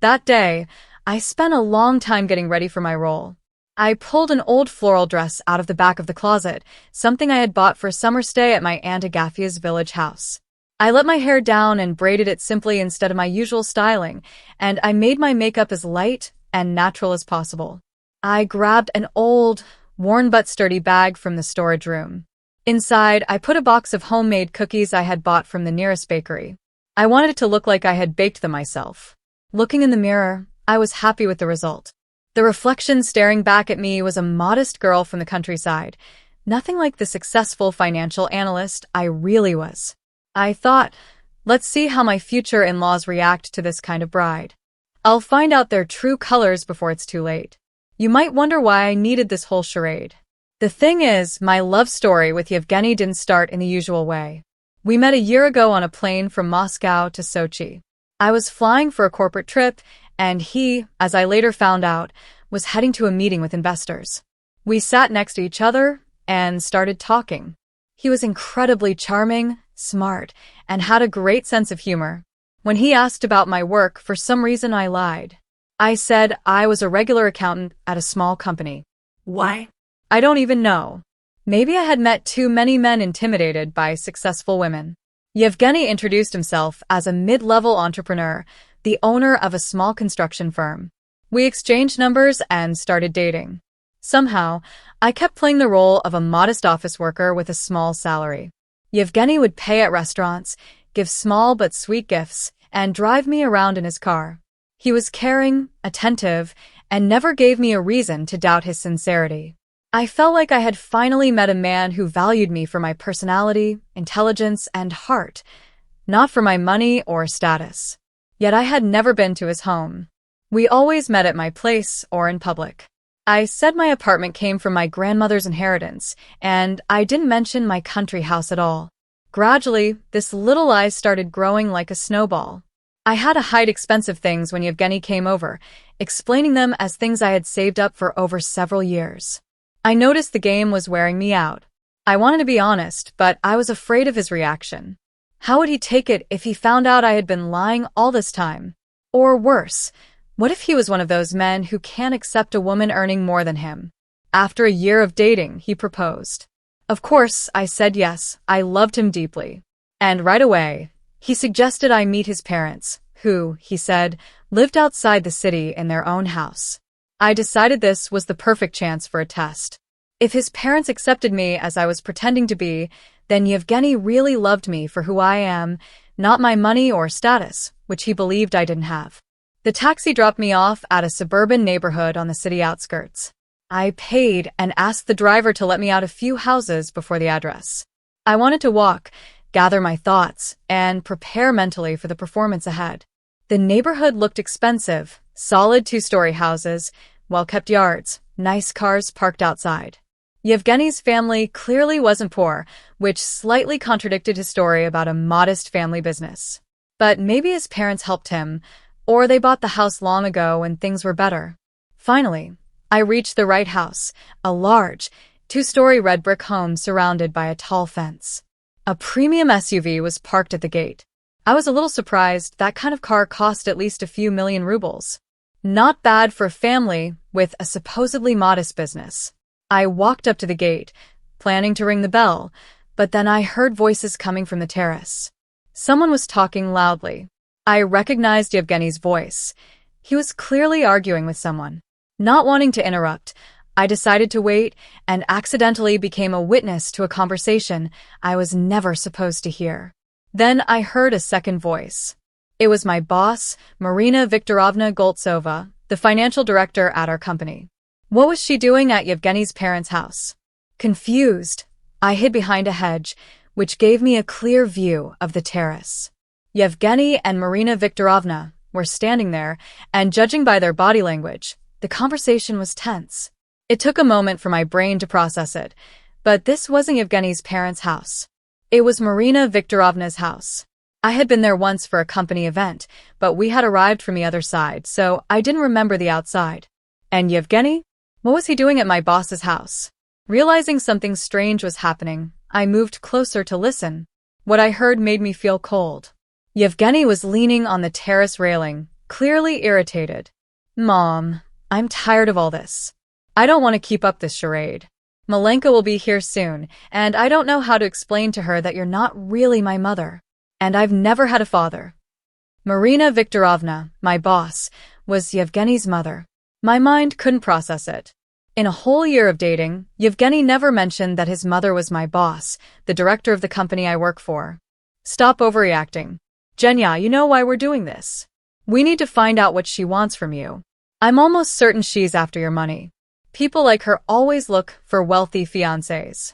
That day, I spent a long time getting ready for my role. I pulled an old floral dress out of the back of the closet, something I had bought for a summer stay at my Aunt Agafya's village house. I let my hair down and braided it simply instead of my usual styling, and I made my makeup as light and natural as possible. I grabbed an old, worn but sturdy bag from the storage room. Inside, I put a box of homemade cookies I had bought from the nearest bakery. I wanted it to look like I had baked them myself. Looking in the mirror, I was happy with the result. The reflection staring back at me was a modest girl from the countryside, nothing like the successful financial analyst I really was. I thought, let's see how my future in-laws react to this kind of bride. I'll find out their true colors before it's too late. You might wonder why I needed this whole charade. The thing is, my love story with Yevgeny didn't start in the usual way. We met a year ago on a plane from Moscow to Sochi. I was flying for a corporate trip, and he, as I later found out, was heading to a meeting with investors. We sat next to each other and started talking. He was incredibly charming, smart, and had a great sense of humor. When he asked about my work, for some reason I lied. I said I was a regular accountant at a small company. Why? I don't even know. Maybe I had met too many men intimidated by successful women. Yevgeny introduced himself as a mid-level entrepreneur, the owner of a small construction firm. We exchanged numbers and started dating. Somehow, I kept playing the role of a modest office worker with a small salary. Yevgeny would pay at restaurants, give small but sweet gifts, and drive me around in his car. He was caring, attentive, and never gave me a reason to doubt his sincerity. I felt like I had finally met a man who valued me for my personality, intelligence, and heart, not for my money or status. Yet I had never been to his home. We always met at my place or in public. I said my apartment came from my grandmother's inheritance, and I didn't mention my country house at all. Gradually, this little lie started growing like a snowball. I had to hide expensive things when Yevgeny came over, explaining them as things I had saved up for over several years. I noticed the game was wearing me out. I wanted to be honest, but I was afraid of his reaction. How would he take it if he found out I had been lying all this time? Or worse, what if he was one of those men who can't accept a woman earning more than him? After a year of dating, he proposed. Of course, I said yes, I loved him deeply. And right away, he suggested I meet his parents, who, he said, lived outside the city in their own house. I decided this was the perfect chance for a test. If his parents accepted me as I was pretending to be, then Yevgeny really loved me for who I am, not my money or status, which he believed I didn't have. The taxi dropped me off at a suburban neighborhood on the city outskirts. I paid and asked the driver to let me out a few houses before the address. I wanted to walk, gather my thoughts, and prepare mentally for the performance ahead. The neighborhood looked expensive, solid two-story houses, well-kept yards, nice cars parked outside. Yevgeny's family clearly wasn't poor, which slightly contradicted his story about a modest family business. But maybe his parents helped him, or they bought the house long ago and things were better. Finally, I reached the right house, a large, two-story red brick home surrounded by a tall fence. A premium SUV was parked at the gate. I was a little surprised that kind of car cost at least a few million rubles. Not bad for a family with a supposedly modest business. I walked up to the gate, planning to ring the bell, but then I heard voices coming from the terrace. Someone was talking loudly. I recognized Yevgeny's voice. He was clearly arguing with someone. Not wanting to interrupt, I decided to wait and accidentally became a witness to a conversation I was never supposed to hear. Then I heard a second voice. It was my boss, Marina Viktorovna Goltsova, the financial director at our company. What was she doing at Yevgeny's parents' house? Confused, I hid behind a hedge, which gave me a clear view of the terrace. Yevgeny and Marina Viktorovna were standing there, and judging by their body language, the conversation was tense. It took a moment for my brain to process it, but this wasn't Yevgeny's parents' house. It was Marina Viktorovna's house. I had been there once for a company event, but we had arrived from the other side, so I didn't remember the outside. And Yevgeny? What was he doing at my boss's house? Realizing something strange was happening, I moved closer to listen. What I heard made me feel cold. Yevgeny was leaning on the terrace railing, clearly irritated. Mom, I'm tired of all this. I don't want to keep up this charade. Malenka will be here soon, and I don't know how to explain to her that you're not really my mother. And I've never had a father. Marina Viktorovna, my boss, was Yevgeny's mother. My mind couldn't process it. In a whole year of dating, Yevgeny never mentioned that his mother was my boss, the director of the company I work for. Stop overreacting. Genya, you know why we're doing this. We need to find out what she wants from you. I'm almost certain she's after your money. People like her always look for wealthy fiancés.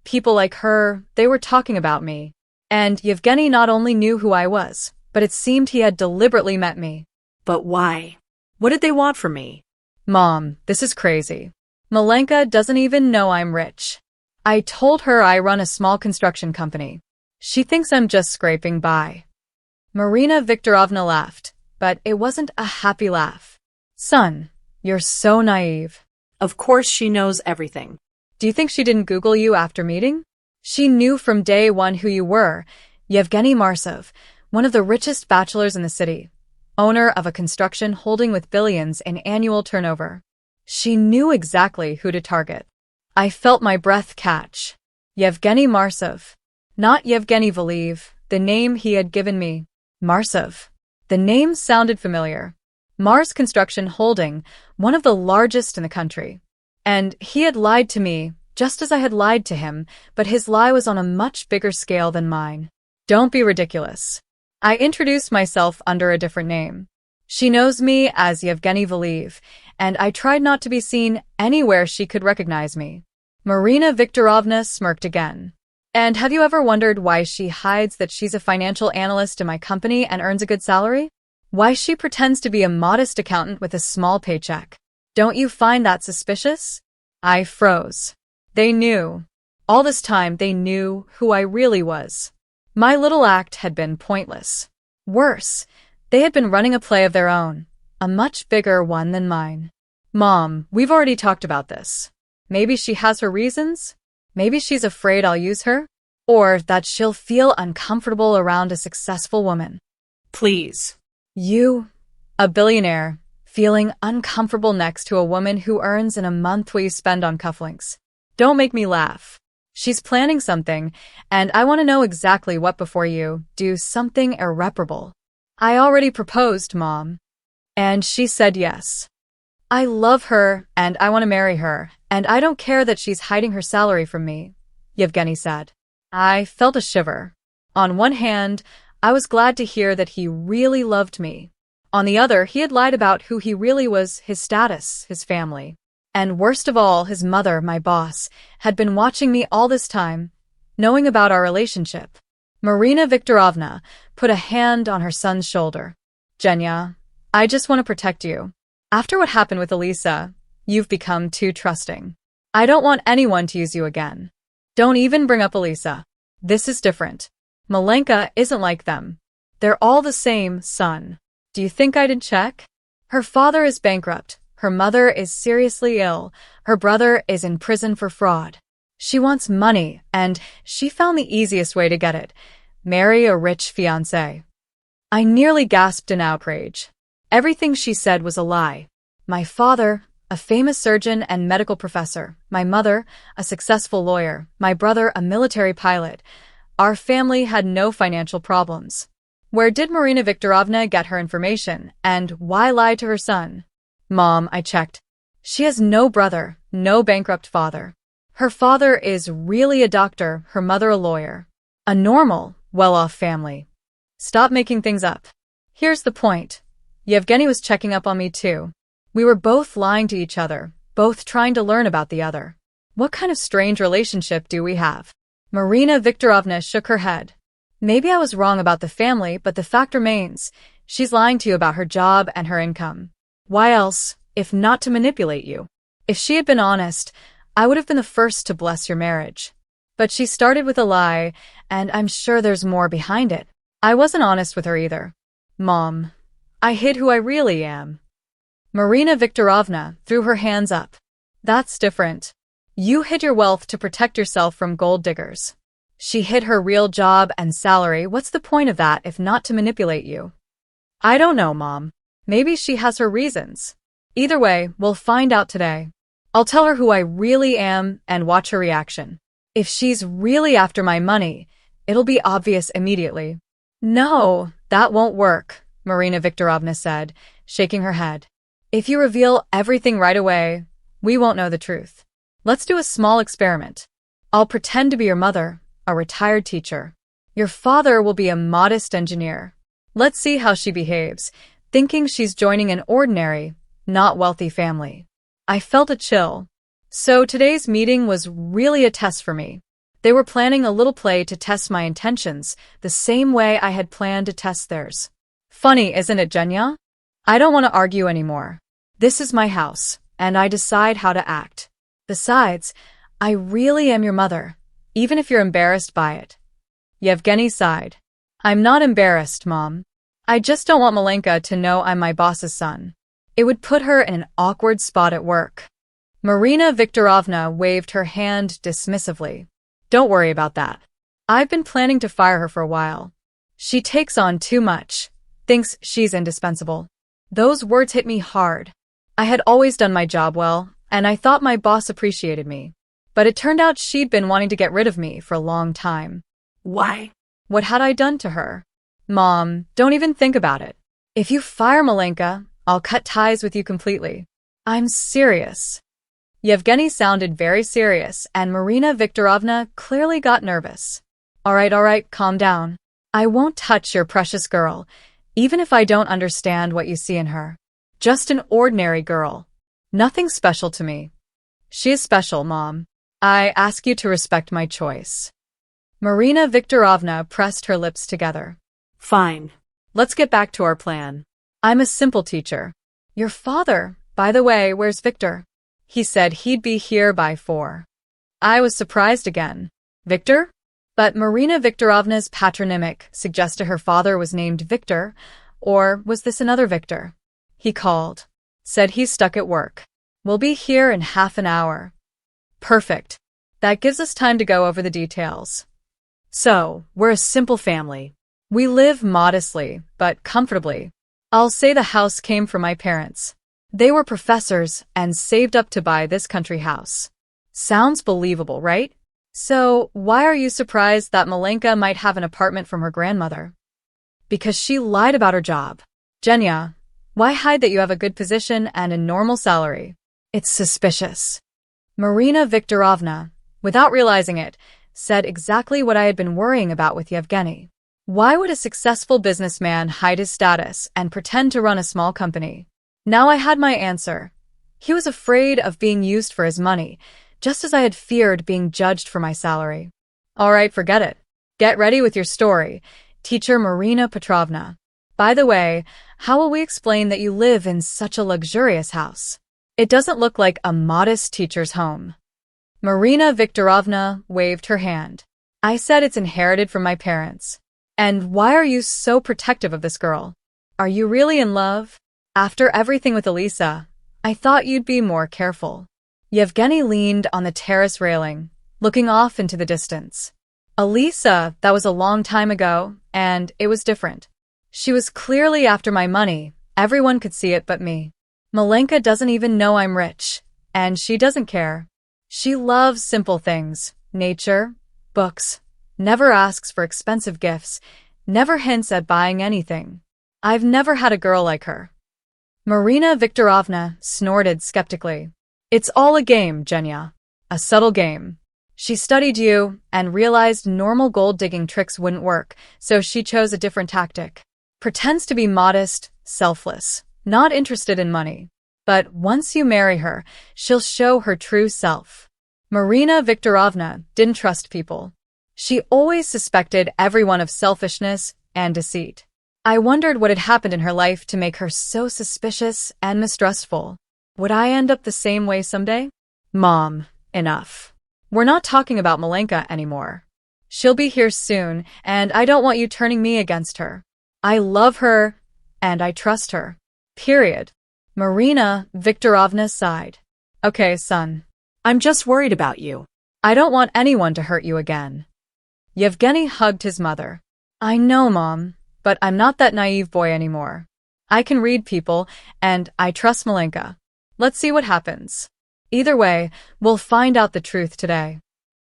People like her, they were talking about me. And Yevgeny not only knew who I was, but it seemed he had deliberately met me. But why? What did they want from me? Mom, this is crazy. Malenka doesn't even know I'm rich. I told her I run a small construction company. She thinks I'm just scraping by. Marina Viktorovna laughed, but it wasn't a happy laugh. Son, you're so naive. Of course she knows everything. Do you think she didn't Google you after meeting? She knew from day one who you were, Yevgeny Marsov, one of the richest bachelors in the city, owner of a construction holding with billions in annual turnover. She knew exactly who to target. I felt my breath catch. Yevgeny Marsov. Not Yevgeny Valiyev, the name he had given me. Marsov. The name sounded familiar. Mars Construction Holding, one of the largest in the country. And he had lied to me, just as I had lied to him, but his lie was on a much bigger scale than mine. Don't be ridiculous. I introduced myself under a different name. She knows me as Yevgeny Valiyev, and I tried not to be seen anywhere she could recognize me. Marina Viktorovna smirked again. And have you ever wondered why she hides that she's a financial analyst in my company and earns a good salary? Why she pretends to be a modest accountant with a small paycheck? Don't you find that suspicious? I froze. They knew. All this time they knew who I really was. My little act had been pointless. Worse, they had been running a play of their own, a much bigger one than mine. Mom, we've already talked about this. Maybe she has her reasons? Maybe she's afraid I'll use her? Or that she'll feel uncomfortable around a successful woman. Please. You, a billionaire, feeling uncomfortable next to a woman who earns in a month what you spend on cufflinks. Don't make me laugh. She's planning something, and I want to know exactly what before you do something irreparable. I already proposed, Mom. And she said yes. I love her, and I want to marry her, and I don't care that she's hiding her salary from me, Yevgeny said. I felt a shiver. On one hand, I was glad to hear that he really loved me. On the other, he had lied about who he really was, his status, his family. And worst of all, his mother, my boss, had been watching me all this time, knowing about our relationship. Marina Viktorovna put a hand on her son's shoulder. Genya, I just want to protect you. After what happened with Elisa, you've become too trusting. I don't want anyone to use you again. Don't even bring up Elisa. This is different. Malenka isn't like them. They're all the same, son. Do you think I didn't check? Her father is bankrupt. Her mother is seriously ill. Her brother is in prison for fraud. She wants money, and she found the easiest way to get it. Marry a rich fiancé. I nearly gasped in outrage. Everything she said was a lie. My father, a famous surgeon and medical professor. My mother, a successful lawyer. My brother, a military pilot. Our family had no financial problems. Where did Marina Viktorovna get her information, and why lie to her son? Mom, I checked. She has no brother, no bankrupt father. Her father is really a doctor, her mother a lawyer. A normal, well-off family. Stop making things up. Here's the point. Yevgeny was checking up on me too. We were both lying to each other, both trying to learn about the other. What kind of strange relationship do we have? Marina Viktorovna shook her head. Maybe I was wrong about the family, but the fact remains, she's lying to you about her job and her income. Why else, if not to manipulate you? If she had been honest, I would have been the first to bless your marriage. But she started with a lie, and I'm sure there's more behind it. I wasn't honest with her either. Mom, I hid who I really am. Marina Viktorovna threw her hands up. That's different. You hid your wealth to protect yourself from gold diggers. She hid her real job and salary. What's the point of that if not to manipulate you? I don't know, Mom. Maybe she has her reasons. Either way, we'll find out today. I'll tell her who I really am and watch her reaction. If she's really after my money, it'll be obvious immediately. No, that won't work, Marina Viktorovna said, shaking her head. If you reveal everything right away, we won't know the truth. Let's do a small experiment. I'll pretend to be your mother, a retired teacher. Your father will be a modest engineer. Let's see how she behaves, thinking she's joining an ordinary, not wealthy family. I felt a chill. So today's meeting was really a test for me. They were planning a little play to test my intentions, the same way I had planned to test theirs. Funny, isn't it, Genya? I don't want to argue anymore. This is my house, and I decide how to act. Besides, I really am your mother, even if you're embarrassed by it. Yevgeny sighed. I'm not embarrassed, Mom. I just don't want Malenka to know I'm my boss's son. It would put her in an awkward spot at work. Marina Viktorovna waved her hand dismissively. Don't worry about that. I've been planning to fire her for a while. She takes on too much, thinks she's indispensable. Those words hit me hard. I had always done my job well, and I thought my boss appreciated me. But it turned out she'd been wanting to get rid of me for a long time. Why? What had I done to her? Mom, don't even think about it. If you fire Malenka, I'll cut ties with you completely. I'm serious. Yevgeny sounded very serious, and Marina Viktorovna clearly got nervous. All right, calm down. I won't touch your precious girl, even if I don't understand what you see in her. Just an ordinary girl. Nothing special to me. She is special, Mom. I ask you to respect my choice. Marina Viktorovna pressed her lips together. Fine. Let's get back to our plan. I'm a simple teacher. Your father, by the way, where's Victor? He said he'd be here by 4. I was surprised again. Victor? But Marina Viktorovna's patronymic suggested her father was named Victor, or was this another Victor? He called. Said he's stuck at work. We'll be here in half an hour. Perfect. That gives us time to go over the details. So, we're a simple family. We live modestly, but comfortably. I'll say the house came from my parents. They were professors and saved up to buy this country house. Sounds believable, right? So, why are you surprised that Malenka might have an apartment from her grandmother? Because she lied about her job. Genya, why hide that you have a good position and a normal salary? It's suspicious. Marina Viktorovna, without realizing it, said exactly what I had been worrying about with Yevgeny. Why would a successful businessman hide his status and pretend to run a small company? Now I had my answer. He was afraid of being used for his money, just as I had feared being judged for my salary. All right, forget it. Get ready with your story, teacher Marina Petrovna. By the way, how will we explain that you live in such a luxurious house? It doesn't look like a modest teacher's home. Marina Viktorovna waved her hand. I said it's inherited from my parents. And why are you so protective of this girl? Are you really in love? After everything with Elisa, I thought you'd be more careful. Yevgeny leaned on the terrace railing, looking off into the distance. Elisa, that was a long time ago, and it was different. She was clearly after my money. Everyone could see it but me. Malenka doesn't even know I'm rich, and she doesn't care. She loves simple things, nature, books, never asks for expensive gifts, never hints at buying anything. I've never had a girl like her. Marina Viktorovna snorted skeptically. It's all a game, Genya. A subtle game. She studied you and realized normal gold-digging tricks wouldn't work, so she chose a different tactic. Pretends to be modest, selfless, not interested in money. But once you marry her, she'll show her true self. Marina Viktorovna didn't trust people. She always suspected everyone of selfishness and deceit. I wondered what had happened in her life to make her so suspicious and mistrustful. Would I end up the same way someday? Mom, enough. We're not talking about Malenka anymore. She'll be here soon, and I don't want you turning me against her. I love her, and I trust her. Period. Marina Viktorovna sighed. Okay, son. I'm just worried about you. I don't want anyone to hurt you again. Yevgeny hugged his mother. I know, Mom, but I'm not that naive boy anymore. I can read people, and I trust Malenka. Let's see what happens. Either way, we'll find out the truth today.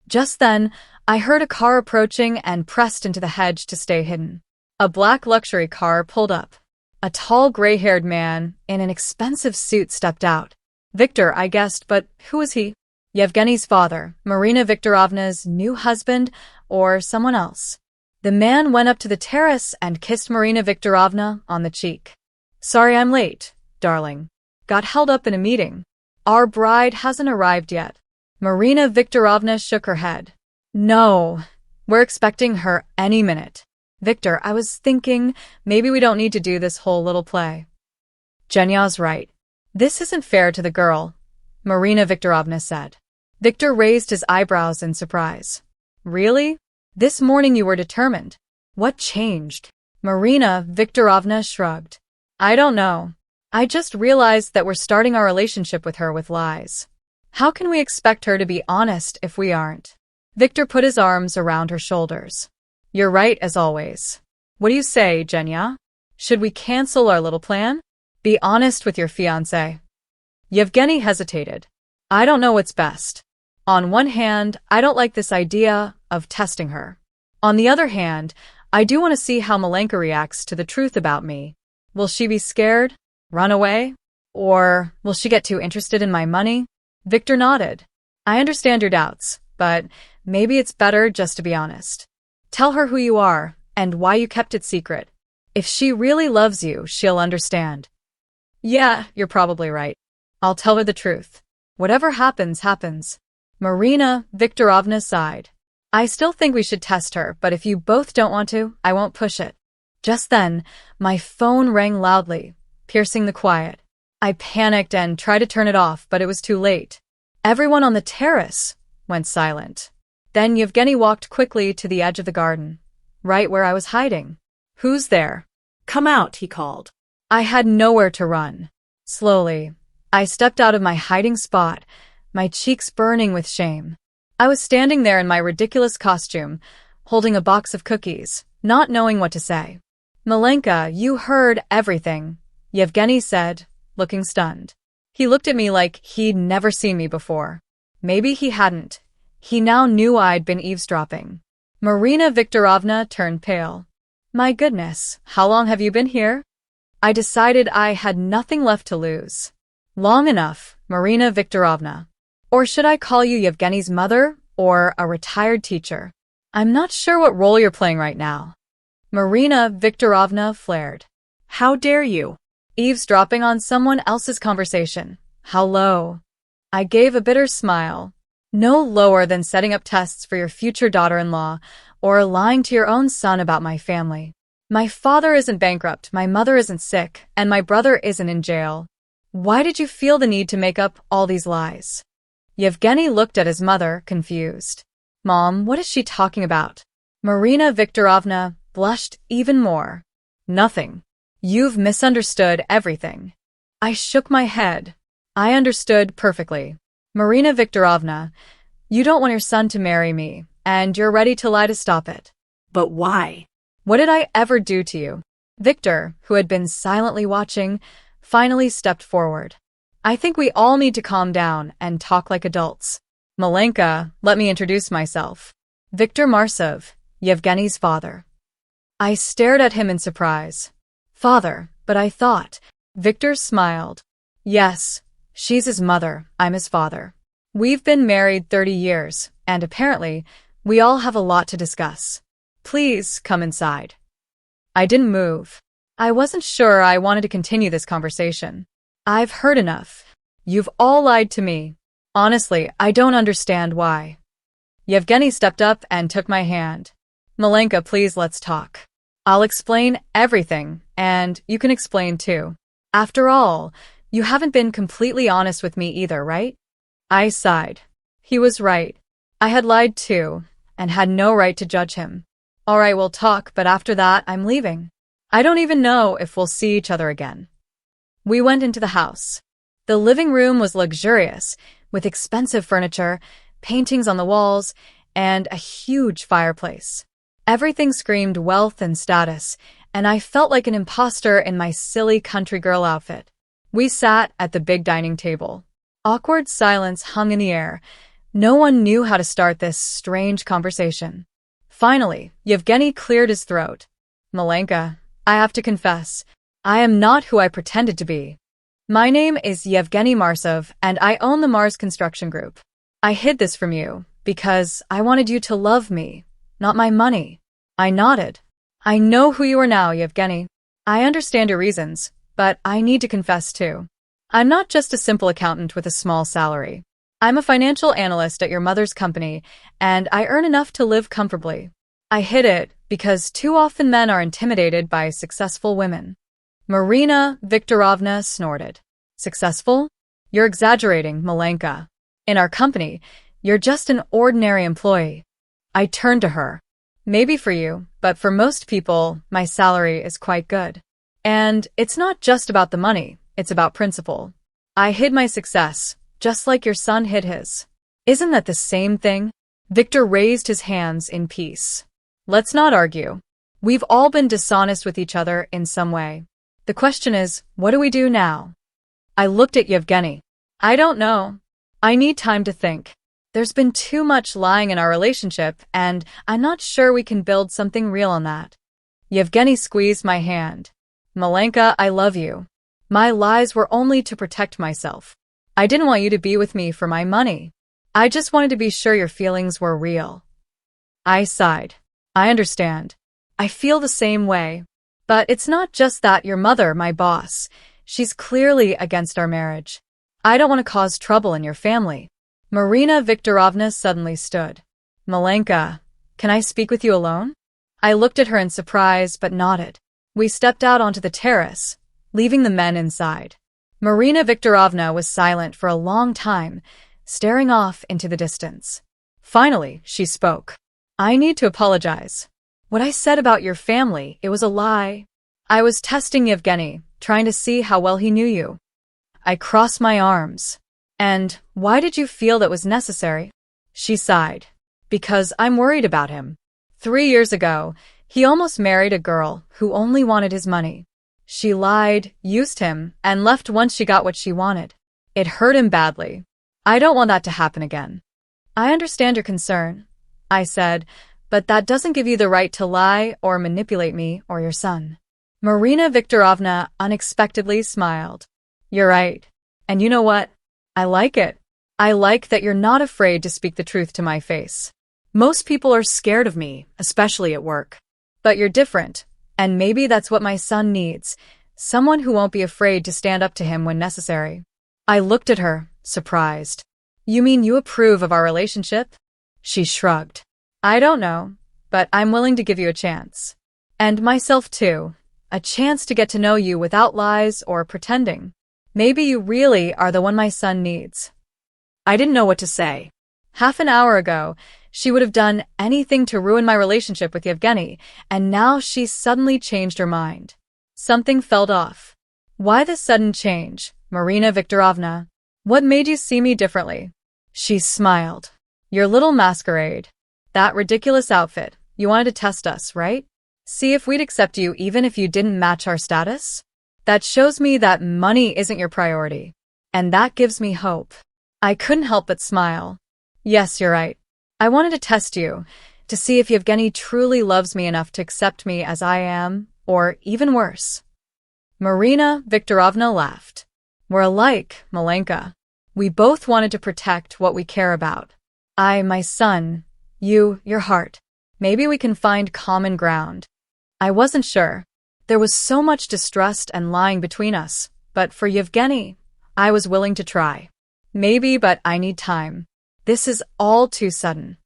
Just then, I heard a car approaching and pressed into the hedge to stay hidden. A black luxury car pulled up. A tall, gray-haired man in an expensive suit stepped out. Victor, I guessed, but who was he? Yevgeny's father, Marina Viktorovna's new husband, or someone else. The man went up to the terrace and kissed Marina Viktorovna on the cheek. Sorry I'm late, darling. Got held up in a meeting. Our bride hasn't arrived yet. Marina Viktorovna shook her head. No, we're expecting her any minute. Victor, I was thinking maybe we don't need to do this whole little play. Genya's right. This isn't fair to the girl, Marina Viktorovna said. Victor raised his eyebrows in surprise. Really? This morning you were determined. What changed? Marina Viktorovna shrugged. I don't know. I just realized that we're starting our relationship with her with lies. How can we expect her to be honest if we aren't? Victor put his arms around her shoulders. You're right as always. What do you say, Genya? Should we cancel our little plan? Be honest with your fiancé. Yevgeny hesitated. I don't know what's best. On one hand, I don't like this idea of testing her. On the other hand, I do want to see how Malenka reacts to the truth about me. Will she be scared? Run away? Or will she get too interested in my money? Victor nodded. I understand your doubts, but maybe it's better just to be honest. Tell her who you are and why you kept it secret. If she really loves you, she'll understand. Yeah, you're probably right. I'll tell her the truth. Whatever happens, happens. Marina Viktorovna sighed. I still think we should test her, but if you both don't want to, I won't push it. Just then, my phone rang loudly, piercing the quiet. I panicked and tried to turn it off, but it was too late. Everyone on the terrace went silent. Then Yevgeny walked quickly to the edge of the garden, right where I was hiding. Who's there? Come out, he called. I had nowhere to run. Slowly, I stepped out of my hiding spot, my cheeks burning with shame. I was standing there in my ridiculous costume, holding a box of cookies, not knowing what to say. Malenka, you heard everything, Yevgeny said, looking stunned. He looked at me like he'd never seen me before. Maybe he hadn't. He now knew I'd been eavesdropping. Marina Viktorovna turned pale. My goodness, how long have you been here? I decided I had nothing left to lose. Long enough, Marina Viktorovna. Or should I call you Yevgeny's mother or a retired teacher? I'm not sure what role you're playing right now. Marina Viktorovna flared. How dare you? Eavesdropping on someone else's conversation. How low? I gave a bitter smile. No lower than setting up tests for your future daughter-in-law or lying to your own son about my family. My father isn't bankrupt, my mother isn't sick, and my brother isn't in jail. Why did you feel the need to make up all these lies? Yevgeny looked at his mother, confused. Mom, what is she talking about? Marina Viktorovna blushed even more. Nothing. You've misunderstood everything. I shook my head. I understood perfectly. Marina Viktorovna, you don't want your son to marry me, and you're ready to lie to stop it. But why? What did I ever do to you? Victor, who had been silently watching, finally stepped forward. I think we all need to calm down and talk like adults. Malenka, let me introduce myself. Victor Marsov, Yevgeny's father. I stared at him in surprise. Father, but I thought. Victor smiled. Yes, she's his mother, I'm his father. We've been married 30 years, and apparently, we all have a lot to discuss. Please come inside. I didn't move. I wasn't sure I wanted to continue this conversation. I've heard enough. You've all lied to me. Honestly, I don't understand why. Yevgeny stepped up and took my hand. Malenka, please let's talk. I'll explain everything, and you can explain too. After all, you haven't been completely honest with me either, right? I sighed. He was right. I had lied too, and had no right to judge him. All right, we'll talk, but after that, I'm leaving. I don't even know if we'll see each other again. We went into the house. The living room was luxurious, with expensive furniture, paintings on the walls, and a huge fireplace. Everything screamed wealth and status, and I felt like an imposter in my silly country girl outfit. We sat at the big dining table. Awkward silence hung in the air. No one knew how to start this strange conversation. Finally, Yevgeny cleared his throat. Malenka, I have to confess, I am not who I pretended to be. My name is Yevgeny Marsov, and I own the Mars Construction Group. I hid this from you because I wanted you to love me, not my money. I nodded. I know who you are now, Yevgeny. I understand your reasons, but I need to confess too. I'm not just a simple accountant with a small salary. I'm a financial analyst at your mother's company, and I earn enough to live comfortably. I hid it because too often men are intimidated by successful women. Marina Viktorovna snorted. Successful? You're exaggerating, Malenka. In our company, you're just an ordinary employee. I turned to her. Maybe for you, but for most people, my salary is quite good. And it's not just about the money, it's about principle. I hid my success, just like your son hid his. Isn't that the same thing? Victor raised his hands in peace. Let's not argue. We've all been dishonest with each other in some way. The question is, what do we do now? I looked at Yevgeny. I don't know. I need time to think. There's been too much lying in our relationship, and I'm not sure we can build something real on that. Yevgeny squeezed my hand. Malenka, I love you. My lies were only to protect myself. I didn't want you to be with me for my money. I just wanted to be sure your feelings were real. I sighed. I understand. I feel the same way. But it's not just that your mother, my boss. She's clearly against our marriage. I don't want to cause trouble in your family. Marina Viktorovna suddenly stood. Malenka, can I speak with you alone? I looked at her in surprise but nodded. We stepped out onto the terrace, leaving the men inside. Marina Viktorovna was silent for a long time, staring off into the distance. Finally, she spoke. I need to apologize. What I said about your family, it was a lie. I was testing Yevgeny, trying to see how well he knew you. I crossed my arms. And why did you feel that was necessary? She sighed. Because I'm worried about him. 3 years ago, he almost married a girl who only wanted his money. She lied, used him, and left once she got what she wanted. It hurt him badly. I don't want that to happen again. I understand your concern, I said, but that doesn't give you the right to lie or manipulate me or your son. Marina Viktorovna unexpectedly smiled. You're right. And you know what? I like it. I like that you're not afraid to speak the truth to my face. Most people are scared of me, especially at work. But you're different, and maybe that's what my son needs, someone who won't be afraid to stand up to him when necessary. I looked at her, surprised. You mean you approve of our relationship? She shrugged. I don't know, but I'm willing to give you a chance. And myself too. A chance to get to know you without lies or pretending. Maybe you really are the one my son needs. I didn't know what to say. Half an hour ago, she would have done anything to ruin my relationship with Yevgeny, and now she's suddenly changed her mind. Something felt off. Why this sudden change, Marina Viktorovna? What made you see me differently? She smiled. Your little masquerade. That ridiculous outfit. You wanted to test us, right? See if we'd accept you even if you didn't match our status? That shows me that money isn't your priority. And that gives me hope. I couldn't help but smile. Yes, you're right. I wanted to test you, to see if Yevgeny truly loves me enough to accept me as I am, or even worse. Marina Viktorovna laughed. We're alike, Malenka. We both wanted to protect what we care about. I, my son, you, your heart. Maybe we can find common ground. I wasn't sure. There was so much distrust and lying between us, but for Yevgeny, I was willing to try. Maybe, but I need time. This is all too sudden.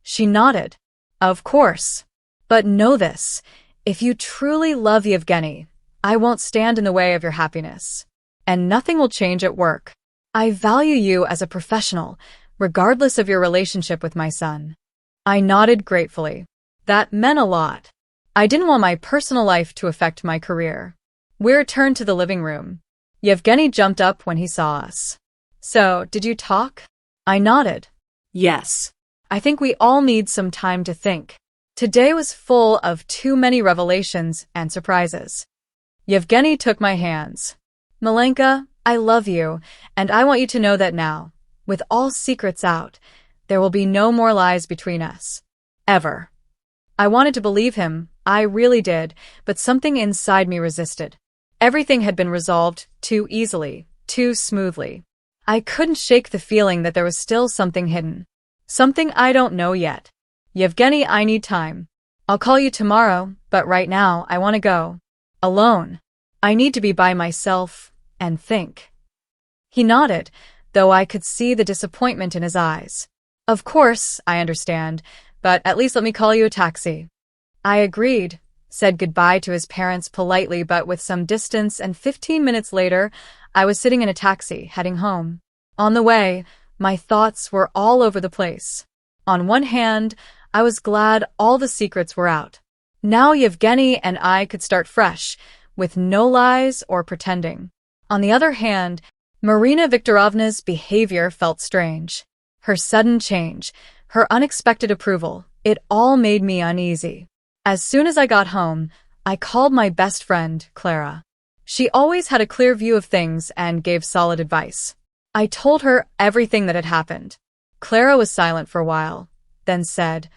She nodded. Of course. But know this, if you truly love Yevgeny, I won't stand in the way of your happiness. And nothing will change at work. I value you as a professional, regardless of your relationship with my son. I nodded gratefully. That meant a lot. I didn't want my personal life to affect my career. We returned to the living room. Yevgeny jumped up when he saw us. So, did you talk? I nodded. Yes. I think we all need some time to think. Today was full of too many revelations and surprises. Yevgeny took my hands. Malenka, I love you, and I want you to know that now, with all secrets out, there will be no more lies between us. Ever. I wanted to believe him, I really did, but something inside me resisted. Everything had been resolved too easily, too smoothly. I couldn't shake the feeling that there was still something hidden. Something I don't know yet. Yevgeny, I need time. I'll call you tomorrow, but right now I want to go. Alone. I need to be by myself and think. He nodded, though I could see the disappointment in his eyes. Of course, I understand, but at least let me call you a taxi. I agreed, said goodbye to his parents politely but with some distance, and 15 minutes later, I was sitting in a taxi, heading home. On the way, my thoughts were all over the place. On one hand, I was glad all the secrets were out. Now Yevgeny and I could start fresh, with no lies or pretending. On the other hand, Marina Viktorovna's behavior felt strange. Her sudden change, her unexpected approval, it all made me uneasy. As soon as I got home, I called my best friend, Clara. She always had a clear view of things and gave solid advice. I told her everything that had happened. Clara was silent for a while, then said,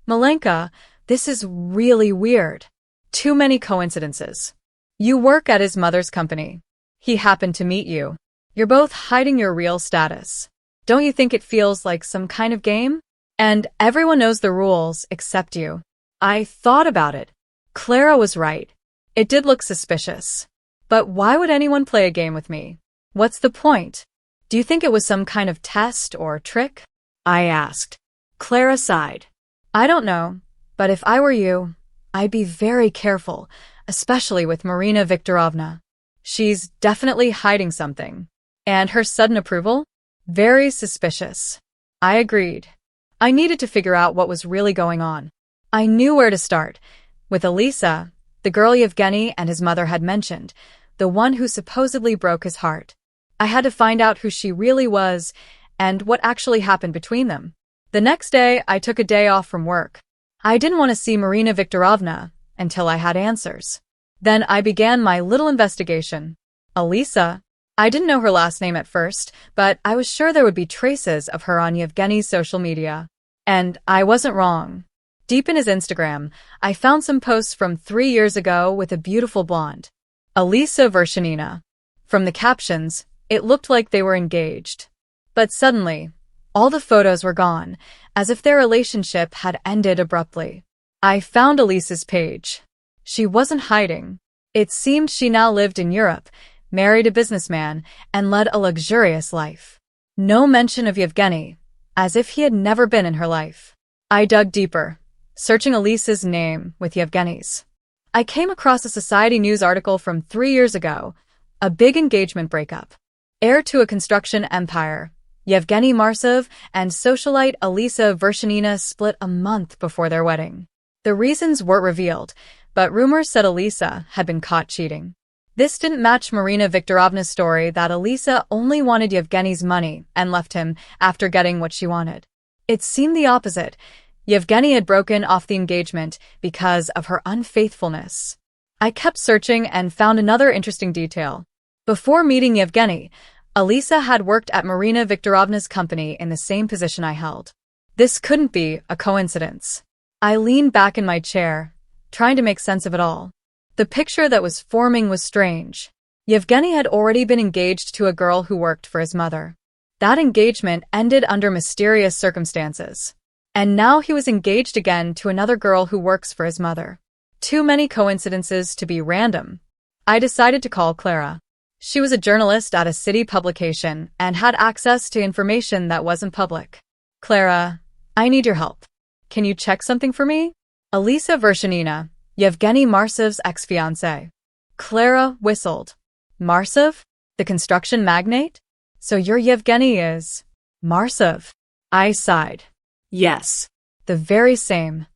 Malenka, this is really weird. Too many coincidences. You work at his mother's company. He happened to meet you. You're both hiding your real status. Don't you think it feels like some kind of game? And everyone knows the rules except you. I thought about it. Clara was right. It did look suspicious. But why would anyone play a game with me? What's the point? Do you think it was some kind of test or trick? I asked. Clara sighed. I don't know, but if I were you, I'd be very careful, especially with Marina Viktorovna. She's definitely hiding something. And her sudden approval? Very suspicious. I agreed. I needed to figure out what was really going on. I knew where to start. With Elisa, the girl Yevgeny and his mother had mentioned, the one who supposedly broke his heart. I had to find out who she really was and what actually happened between them. The next day, I took a day off from work. I didn't want to see Marina Viktorovna until I had answers. Then I began my little investigation. Elisa. I didn't know her last name at first, but I was sure there would be traces of her on Yevgeny's social media. And I wasn't wrong. Deep in his Instagram, I found some posts from 3 years ago with a beautiful blonde, Elisa Vershanina. From the captions, it looked like they were engaged. But suddenly, all the photos were gone, as if their relationship had ended abruptly. I found Elisa's page. She wasn't hiding. It seemed she now lived in Europe, married a businessman, and led a luxurious life. No mention of Yevgeny, as if he had never been in her life. I dug deeper, searching Elisa's name with Yevgeny's. I came across a Society News article from 3 years ago, a big engagement breakup. Heir to a construction empire, Yevgeny Marsov and socialite Elisa Vershanina split a month before their wedding. The reasons weren't revealed, but rumors said Elisa had been caught cheating. This didn't match Marina Viktorovna's story that Elisa only wanted Yevgeny's money and left him after getting what she wanted. It seemed the opposite. Yevgeny had broken off the engagement because of her unfaithfulness. I kept searching and found another interesting detail. Before meeting Yevgeny, Elisa had worked at Marina Viktorovna's company in the same position I held. This couldn't be a coincidence. I leaned back in my chair, trying to make sense of it all. The picture that was forming was strange. Yevgeny had already been engaged to a girl who worked for his mother. That engagement ended under mysterious circumstances. And now he was engaged again to another girl who works for his mother. Too many coincidences to be random. I decided to call Clara. She was a journalist at a city publication and had access to information that wasn't public. Clara, I need your help. Can you check something for me? Elisa Vershanina, Yevgeny Marsov's ex-fiancée. Clara whistled. Marsov? The construction magnate? So your Yevgeny is Marsov? I sighed. Yes. The very same.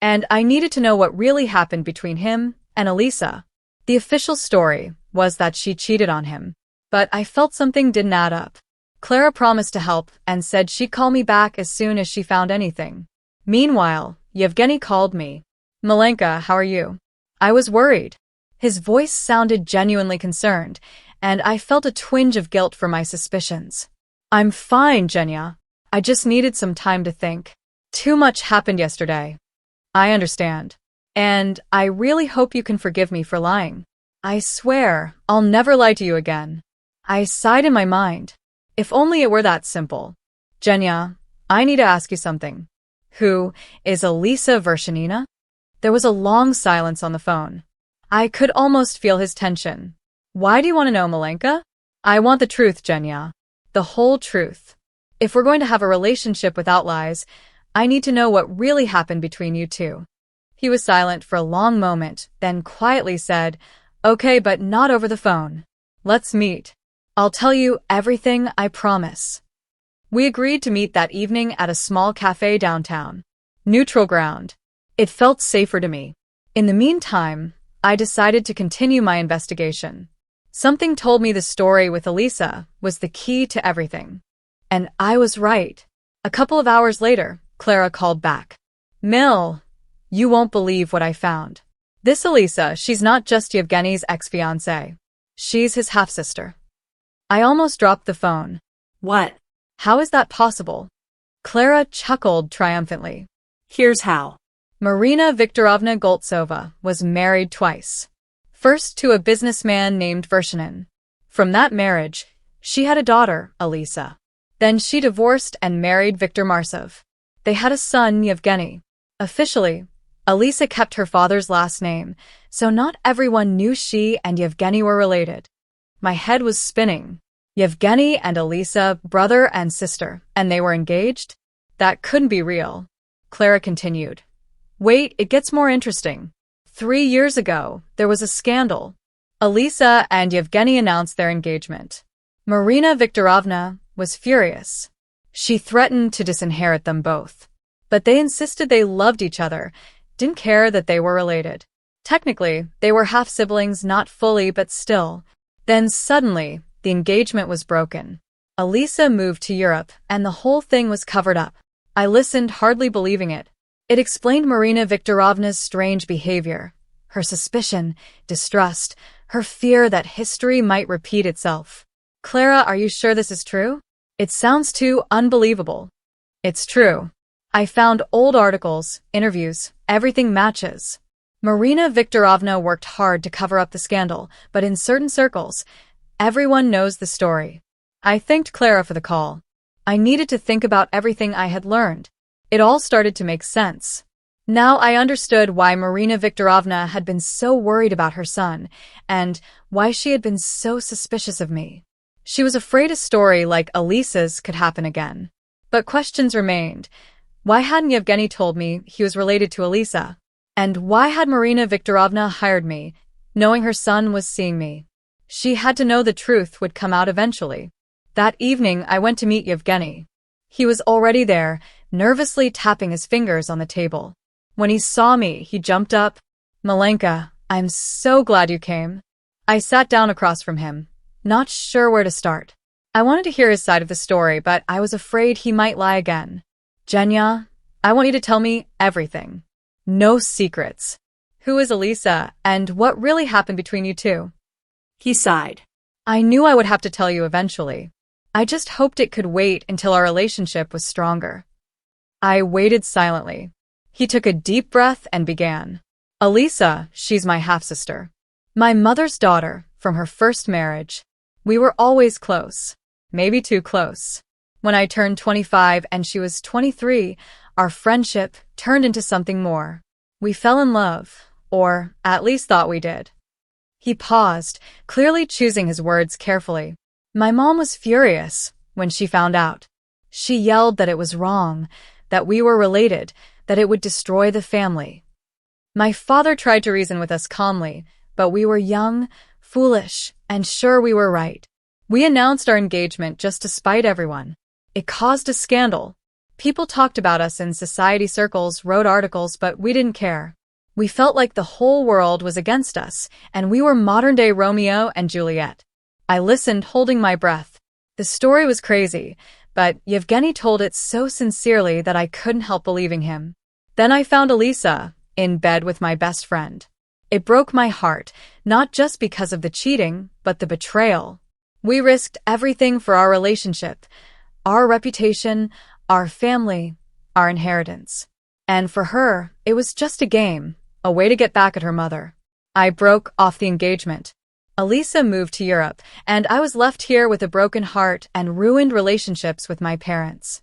And I needed to know what really happened between him and Elisa. The official story was that she cheated on him. But I felt something didn't add up. Clara promised to help and said she'd call me back as soon as she found anything. Meanwhile, Yevgeny called me. Malenka, how are you? I was worried. His voice sounded genuinely concerned, and I felt a twinge of guilt for my suspicions. I'm fine, Genya. I just needed some time to think. Too much happened yesterday. I understand. And I really hope you can forgive me for lying. I swear, I'll never lie to you again. I sighed in my mind. If only it were that simple. Genya, I need to ask you something. Who is Elisa Vershanina? There was a long silence on the phone. I could almost feel his tension. Why do you want to know, Malenka? I want the truth, Genya. The whole truth. If we're going to have a relationship without lies, I need to know what really happened between you two. He was silent for a long moment, then quietly said, Okay, but not over the phone. Let's meet. I'll tell you everything, I promise. We agreed to meet that evening at a small cafe downtown. Neutral ground. It felt safer to me. In the meantime, I decided to continue my investigation. Something told me the story with Elisa was the key to everything. And I was right. A couple of hours later, Clara called back. Mill, you won't believe what I found. This Elisa, she's not just Yevgeny's ex-fiancée. She's his half-sister. I almost dropped the phone. What? How is that possible? Clara chuckled triumphantly. Here's how. Marina Viktorovna Goltsova was married twice. First to a businessman named Vershanin. From that marriage, she had a daughter, Elisa. Then she divorced and married Viktor Marsov. They had a son, Yevgeny. Officially, Elisa kept her father's last name, so not everyone knew she and Yevgeny were related. My head was spinning. Yevgeny and Elisa, brother and sister, and they were engaged? That couldn't be real. Clara continued. Wait, it gets more interesting. 3 years ago, there was a scandal. Elisa and Yevgeny announced their engagement. Marina Viktorovna was furious. She threatened to disinherit them both. But they insisted they loved each other, didn't care that they were related. Technically, they were half-siblings, not fully, but still. Then suddenly, the engagement was broken. Elisa moved to Europe, and the whole thing was covered up. I listened, hardly believing it. It explained Marina Viktorovna's strange behavior, her suspicion, distrust, her fear that history might repeat itself. Clara, are you sure this is true? It sounds too unbelievable. It's true. I found old articles, interviews, everything matches. Marina Viktorovna worked hard to cover up the scandal, but in certain circles, everyone knows the story. I thanked Clara for the call. I needed to think about everything I had learned. It all started to make sense. Now I understood why Marina Viktorovna had been so worried about her son, and why she had been so suspicious of me. She was afraid a story like Elisa's could happen again. But questions remained. Why hadn't Yevgeny told me he was related to Elisa? And why had Marina Viktorovna hired me, knowing her son was seeing me? She had to know the truth would come out eventually. That evening, I went to meet Yevgeny. He was already there, nervously tapping his fingers on the table. When he saw me, he jumped up. Malenka, I'm so glad you came. I sat down across from him, not sure where to start. I wanted to hear his side of the story, but I was afraid he might lie again. Genya, I want you to tell me everything. No secrets. Who is Elisa, and what really happened between you two? He sighed. I knew I would have to tell you eventually. I just hoped it could wait until our relationship was stronger. I waited silently. He took a deep breath and began. Elisa, she's my half-sister. My mother's daughter, from her first marriage. We were always close. Maybe too close. When I turned 25 and she was 23, our friendship turned into something more. We fell in love, or at least thought we did. He paused, clearly choosing his words carefully. My mom was furious when she found out. She yelled that it was wrong, that we were related, that it would destroy the family. My father tried to reason with us calmly, but we were young, foolish, and sure we were right. We announced our engagement just to spite everyone. It caused a scandal. People talked about us in society circles, wrote articles, but we didn't care. We felt like the whole world was against us, and we were modern-day Romeo and Juliet. I listened, holding my breath. The story was crazy, but Yevgeny told it so sincerely that I couldn't help believing him. Then I found Elisa, in bed with my best friend. It broke my heart, not just because of the cheating, but the betrayal. We risked everything for our relationship, our reputation, our family, our inheritance. And for her, it was just a game, a way to get back at her mother. I broke off the engagement. Elisa moved to Europe, and I was left here with a broken heart and ruined relationships with my parents.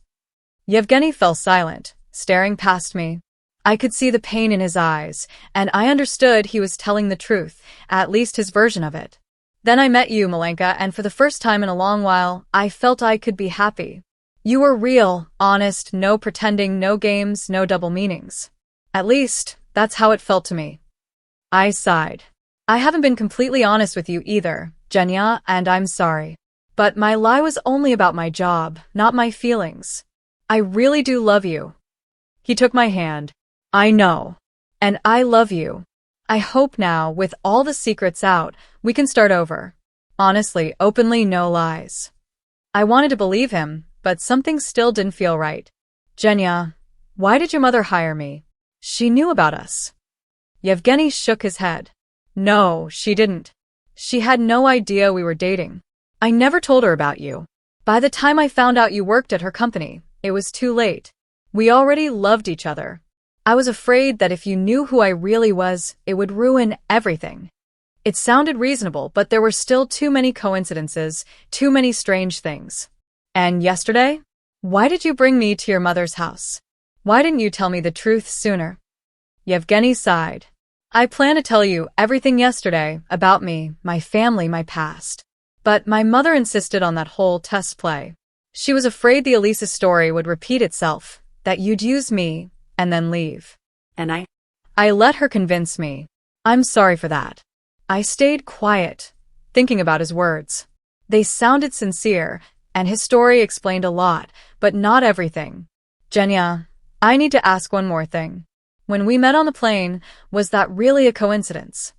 Yevgeny fell silent, staring past me. I could see the pain in his eyes, and I understood he was telling the truth, at least his version of it. Then I met you, Malenka, and for the first time in a long while, I felt I could be happy. You were real, honest, no pretending, no games, no double meanings. At least, that's how it felt to me. I sighed. I haven't been completely honest with you either, Genya, and I'm sorry. But my lie was only about my job, not my feelings. I really do love you. He took my hand. I know. And I love you. I hope now, with all the secrets out, we can start over. Honestly, openly, no lies. I wanted to believe him, but something still didn't feel right. Genya, why did your mother hire me? She knew about us. Yevgeny shook his head. No, she didn't. She had no idea we were dating. I never told her about you. By the time I found out you worked at her company, it was too late. We already loved each other. I was afraid that if you knew who I really was, it would ruin everything. It sounded reasonable, but there were still too many coincidences, too many strange things. And yesterday? Why did you bring me to your mother's house? Why didn't you tell me the truth sooner? Yevgeny sighed. I planned to tell you everything yesterday about me, my family, my past. But my mother insisted on that whole test play. She was afraid the Elisa story would repeat itself, that you'd use me and then leave. And I let her convince me. I'm sorry for that. I stayed quiet, thinking about his words. They sounded sincere, and his story explained a lot, but not everything. Genya, I need to ask one more thing. When we met on the plane, was that really a coincidence?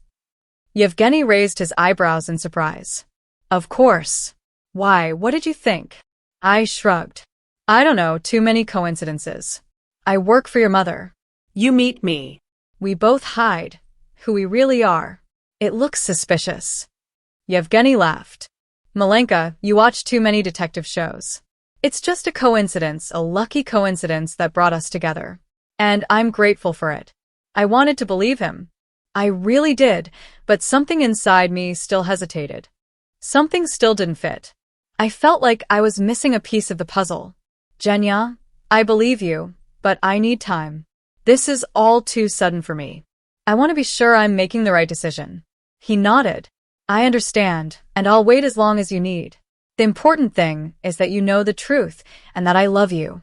Yevgeny raised his eyebrows in surprise. Of course. Why, what did you think? I shrugged. I don't know, too many coincidences. I work for your mother. You meet me. We both hide who we really are. It looks suspicious. Yevgeny laughed. Malenka, you watch too many detective shows. It's just a coincidence, a lucky coincidence that brought us together. And I'm grateful for it. I wanted to believe him. I really did, but something inside me still hesitated. Something still didn't fit. I felt like I was missing a piece of the puzzle. Genya, I believe you, but I need time. This is all too sudden for me. I want to be sure I'm making the right decision. He nodded. I understand, and I'll wait as long as you need. The important thing is that you know the truth and that I love you.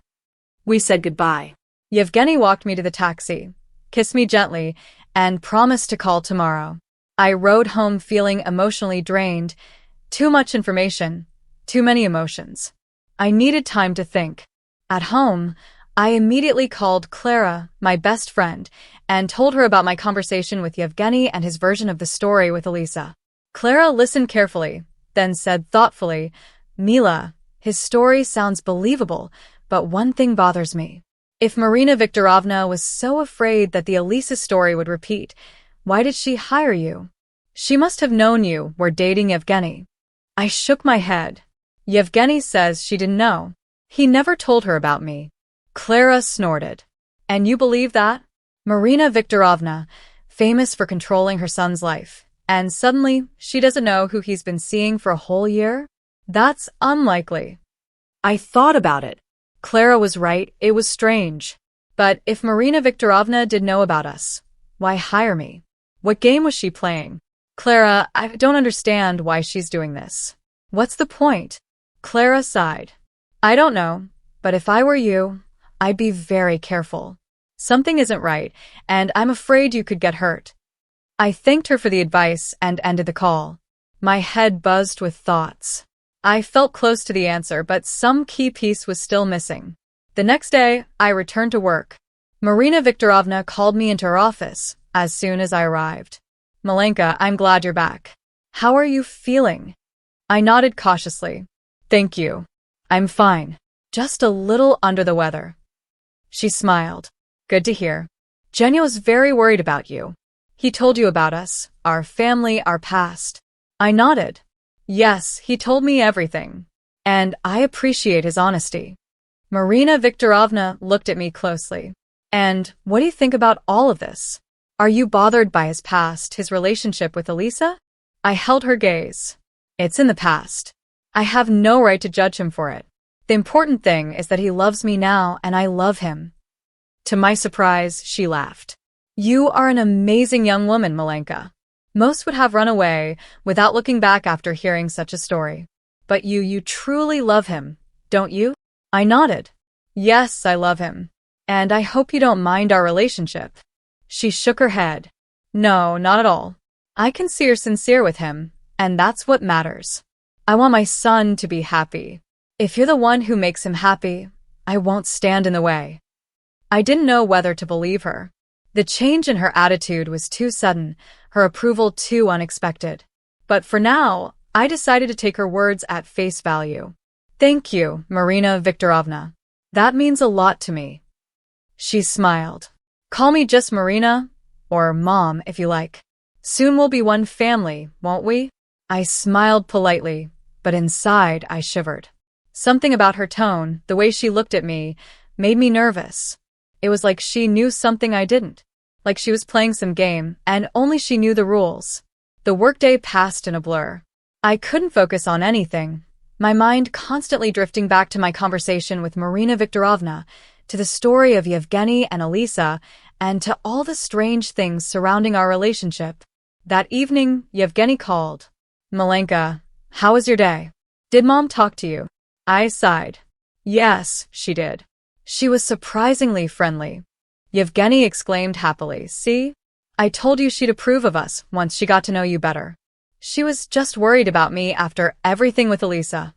We said goodbye. Yevgeny walked me to the taxi, kissed me gently, and promised to call tomorrow. I rode home feeling emotionally drained. Too much information, too many emotions. I needed time to think. At home, I immediately called Clara, my best friend, and told her about my conversation with Yevgeny and his version of the story with Elisa. Clara listened carefully, then said thoughtfully, Mila, his story sounds believable, but one thing bothers me. If Marina Viktorovna was so afraid that the Elisa story would repeat, why did she hire you? She must have known you were dating Yevgeny. I shook my head. Yevgeny says she didn't know. He never told her about me. Clara snorted. And you believe that? Marina Viktorovna, famous for controlling her son's life, and suddenly she doesn't know who he's been seeing for a whole year? That's unlikely. I thought about it. Clara was right, it was strange. But if Marina Viktorovna did know about us, why hire me? What game was she playing? Clara, I don't understand why she's doing this. What's the point? Clara sighed. I don't know, but if I were you, I'd be very careful. Something isn't right, and I'm afraid you could get hurt. I thanked her for the advice and ended the call. My head buzzed with thoughts. I felt close to the answer, but some key piece was still missing. The next day, I returned to work. Marina Viktorovna called me into her office as soon as I arrived. Malenka, I'm glad you're back. How are you feeling? I nodded cautiously. Thank you. I'm fine. Just a little under the weather. She smiled. Good to hear. Genya was very worried about you. He told you about us, our family, our past. I nodded. Yes, he told me everything. And I appreciate his honesty. Marina Viktorovna looked at me closely. And what do you think about all of this? Are you bothered by his past, his relationship with Elisa? I held her gaze. It's in the past. I have no right to judge him for it. The important thing is that he loves me now and I love him. To my surprise, she laughed. You are an amazing young woman, Malenka. Most would have run away without looking back after hearing such a story. But you truly love him, don't you? I nodded. Yes, I love him. And I hope you don't mind our relationship. She shook her head. No, not at all. I can see you're sincere with him, and that's what matters. I want my son to be happy. If you're the one who makes him happy, I won't stand in the way. I didn't know whether to believe her. The change in her attitude was too sudden, her approval too unexpected. But for now, I decided to take her words at face value. Thank you, Marina Viktorovna. That means a lot to me. She smiled. Call me just Marina, or Mom if you like. Soon we'll be one family, won't we? I smiled politely, but inside I shivered. Something about her tone, the way she looked at me, made me nervous. It was like she knew something I didn't. Like she was playing some game, and only she knew the rules. The workday passed in a blur. I couldn't focus on anything, my mind constantly drifting back to my conversation with Marina Viktorovna, to the story of Yevgeny and Elisa, and to all the strange things surrounding our relationship. That evening, Yevgeny called. Malenka, how was your day? Did Mom talk to you? I sighed. Yes, she did. She was surprisingly friendly. Yevgeny exclaimed happily. See? I told you she'd approve of us once she got to know you better. She was just worried about me after everything with Elisa.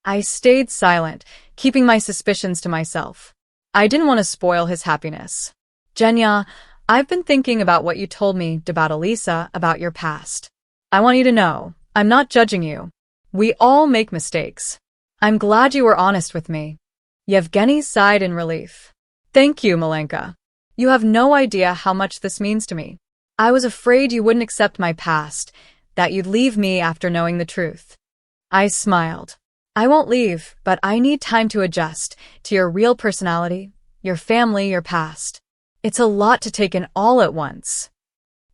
I stayed silent, keeping my suspicions to myself. I didn't want to spoil his happiness. Genya, I've been thinking about what you told me about Elisa, about your past. I want you to know, I'm not judging you. We all make mistakes. I'm glad you were honest with me. Yevgeny sighed in relief. Thank you, Malenka. You have no idea how much this means to me. I was afraid you wouldn't accept my past, that you'd leave me after knowing the truth. I smiled. I won't leave, but I need time to adjust to your real personality, your family, your past. It's a lot to take in all at once.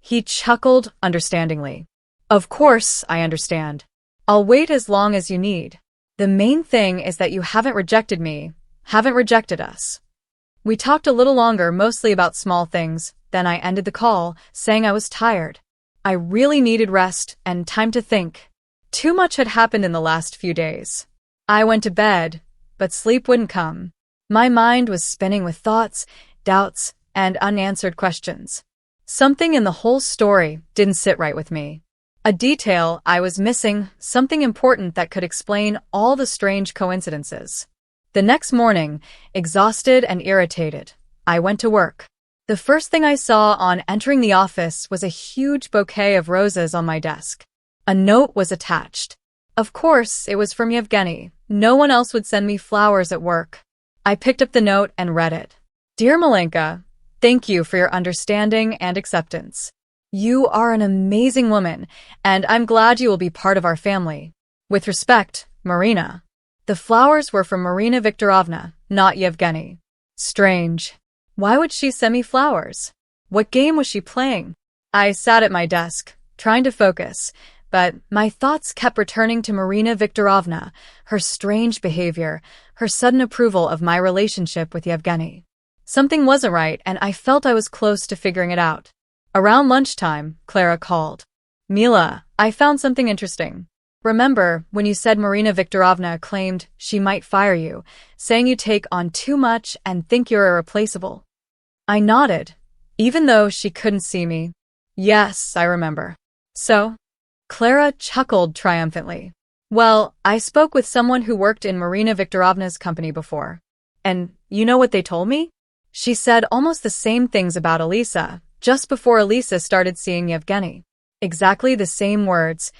He chuckled understandingly. Of course, I understand. I'll wait as long as you need. The main thing is that you haven't rejected me, haven't rejected us. We talked a little longer, mostly about small things, then I ended the call, saying I was tired. I really needed rest and time to think. Too much had happened in the last few days. I went to bed, but sleep wouldn't come. My mind was spinning with thoughts, doubts, and unanswered questions. Something in the whole story didn't sit right with me. A detail I was missing, something important that could explain all the strange coincidences. The next morning, exhausted and irritated, I went to work. The first thing I saw on entering the office was a huge bouquet of roses on my desk. A note was attached. Of course, it was from Yevgeny. No one else would send me flowers at work. I picked up the note and read it. Dear Malenka, thank you for your understanding and acceptance. You are an amazing woman, and I'm glad you will be part of our family. With respect, Marina. The flowers were from Marina Viktorovna, not Yevgeny. Strange. Why would she send me flowers? What game was she playing? I sat at my desk, trying to focus, but my thoughts kept returning to Marina Viktorovna, her strange behavior, her sudden approval of my relationship with Yevgeny. Something wasn't right, and I felt I was close to figuring it out. Around lunchtime, Clara called. Mila, I found something interesting. Remember when you said Marina Viktorovna claimed she might fire you, saying you take on too much and think you're irreplaceable? I nodded, even though she couldn't see me. Yes, I remember. So? Clara chuckled triumphantly. Well, I spoke with someone who worked in Marina Viktorovna's company before. And you know what they told me? She said almost the same things about Elisa, just before Elisa started seeing Yevgeny. Exactly the same words.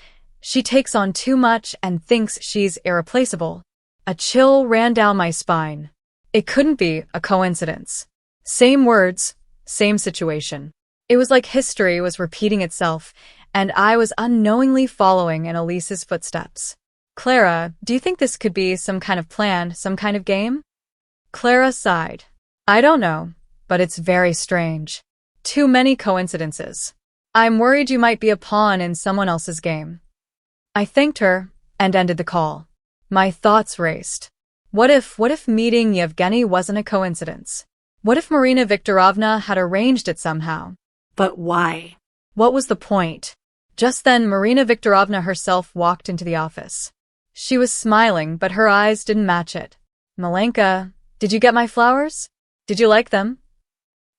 She takes on too much and thinks she's irreplaceable. A chill ran down my spine. It couldn't be a coincidence. Same words, same situation. It was like history was repeating itself, and I was unknowingly following in Elise's footsteps. Clara, do you think this could be some kind of plan, some kind of game? Clara sighed. I don't know, but it's very strange. Too many coincidences. I'm worried you might be a pawn in someone else's game. I thanked her and ended the call. My thoughts raced. What if meeting Yevgeny wasn't a coincidence? What if Marina Viktorovna had arranged it somehow? But why? What was the point? Just then, Marina Viktorovna herself walked into the office. She was smiling, but her eyes didn't match it. Malenka, did you get my flowers? Did you like them?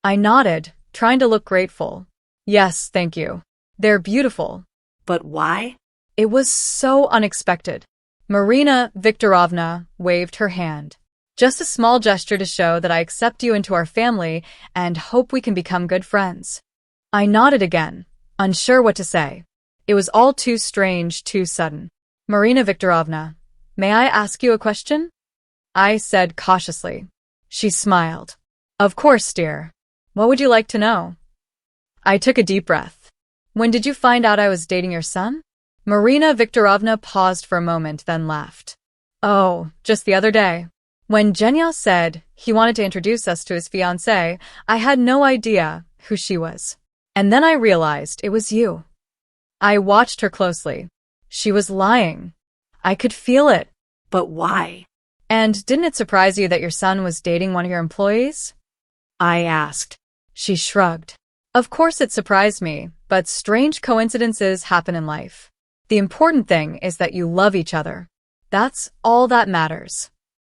I nodded, trying to look grateful. Yes, thank you. They're beautiful. But why? It was so unexpected. Marina Viktorovna waved her hand. Just a small gesture to show that I accept you into our family and hope we can become good friends. I nodded again, unsure what to say. It was all too strange, too sudden. Marina Viktorovna, may I ask you a question? I said cautiously. She smiled. Of course, dear. What would you like to know? I took a deep breath. When did you find out I was dating your son? Marina Viktorovna paused for a moment, then laughed. Oh, just the other day. When Genya said he wanted to introduce us to his fiancée, I had no idea who she was. And then I realized it was you. I watched her closely. She was lying. I could feel it. But why? And didn't it surprise you that your son was dating one of your employees? I asked. She shrugged. Of course it surprised me, but strange coincidences happen in life. The important thing is that you love each other. That's all that matters.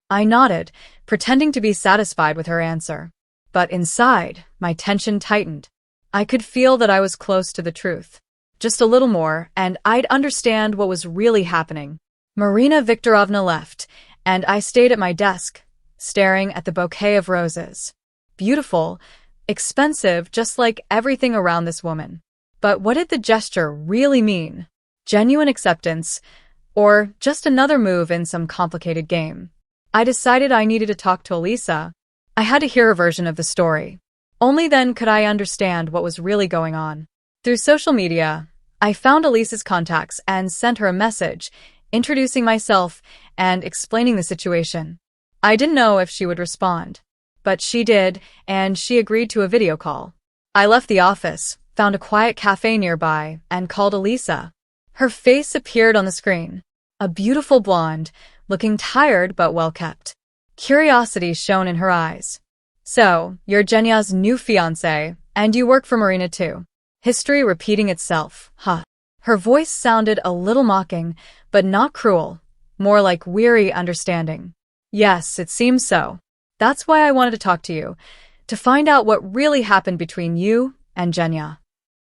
I nodded, pretending to be satisfied with her answer. But inside, my tension tightened. I could feel that I was close to the truth. Just a little more, and I'd understand what was really happening. Marina Viktorovna left, and I stayed at my desk, staring at the bouquet of roses. Beautiful, expensive, just like everything around this woman. But what did the gesture really mean? Genuine acceptance, or just another move in some complicated game? I decided I needed to talk to Elisa. I had to hear her version of the story. Only then could I understand what was really going on. Through social media, I found Elisa's contacts and sent her a message, introducing myself and explaining the situation. I didn't know if she would respond, but she did, and she agreed to a video call. I left the office, found a quiet cafe nearby, and called Elisa. Her face appeared on the screen. A beautiful blonde, looking tired but well-kept. Curiosity shone in her eyes. So, you're Genya's new fiancé, and you work for Marina too. History repeating itself, huh? Her voice sounded a little mocking, but not cruel, more like weary understanding. Yes, it seems so. That's why I wanted to talk to you, to find out what really happened between you and Genya.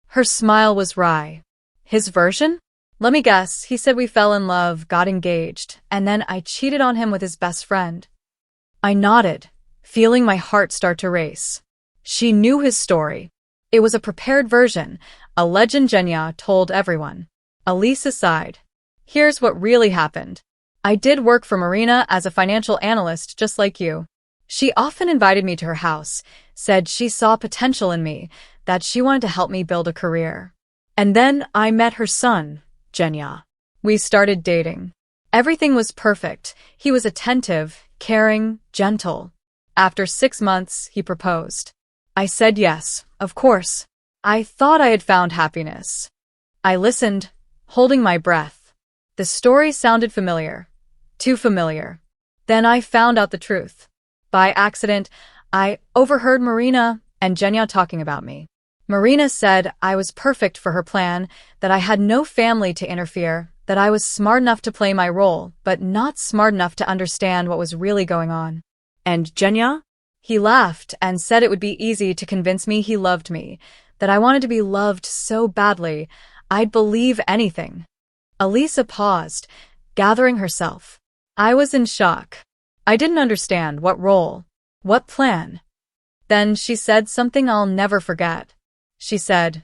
Her smile was wry. His version? Let me guess, he said we fell in love, got engaged, and then I cheated on him with his best friend. I nodded, feeling my heart start to race. She knew his story. It was a prepared version, a legend Genya told everyone. Elisa sighed. Here's what really happened. I did work for Marina as a financial analyst just like you. She often invited me to her house, said she saw potential in me, that she wanted to help me build a career. And then I met her son, Genya. We started dating. Everything was perfect. He was attentive, caring, gentle. After 6 months, he proposed. I said yes, of course. I thought I had found happiness. I listened, holding my breath. The story sounded familiar. Too familiar. Then I found out the truth. By accident, I overheard Marina and Genya talking about me. Marina said I was perfect for her plan, that I had no family to interfere, that I was smart enough to play my role, but not smart enough to understand what was really going on. And Genya? He laughed and said it would be easy to convince me he loved me, that I wanted to be loved so badly, I'd believe anything. Elisa paused, gathering herself. I was in shock. I didn't understand what role, what plan. Then she said something I'll never forget. She said,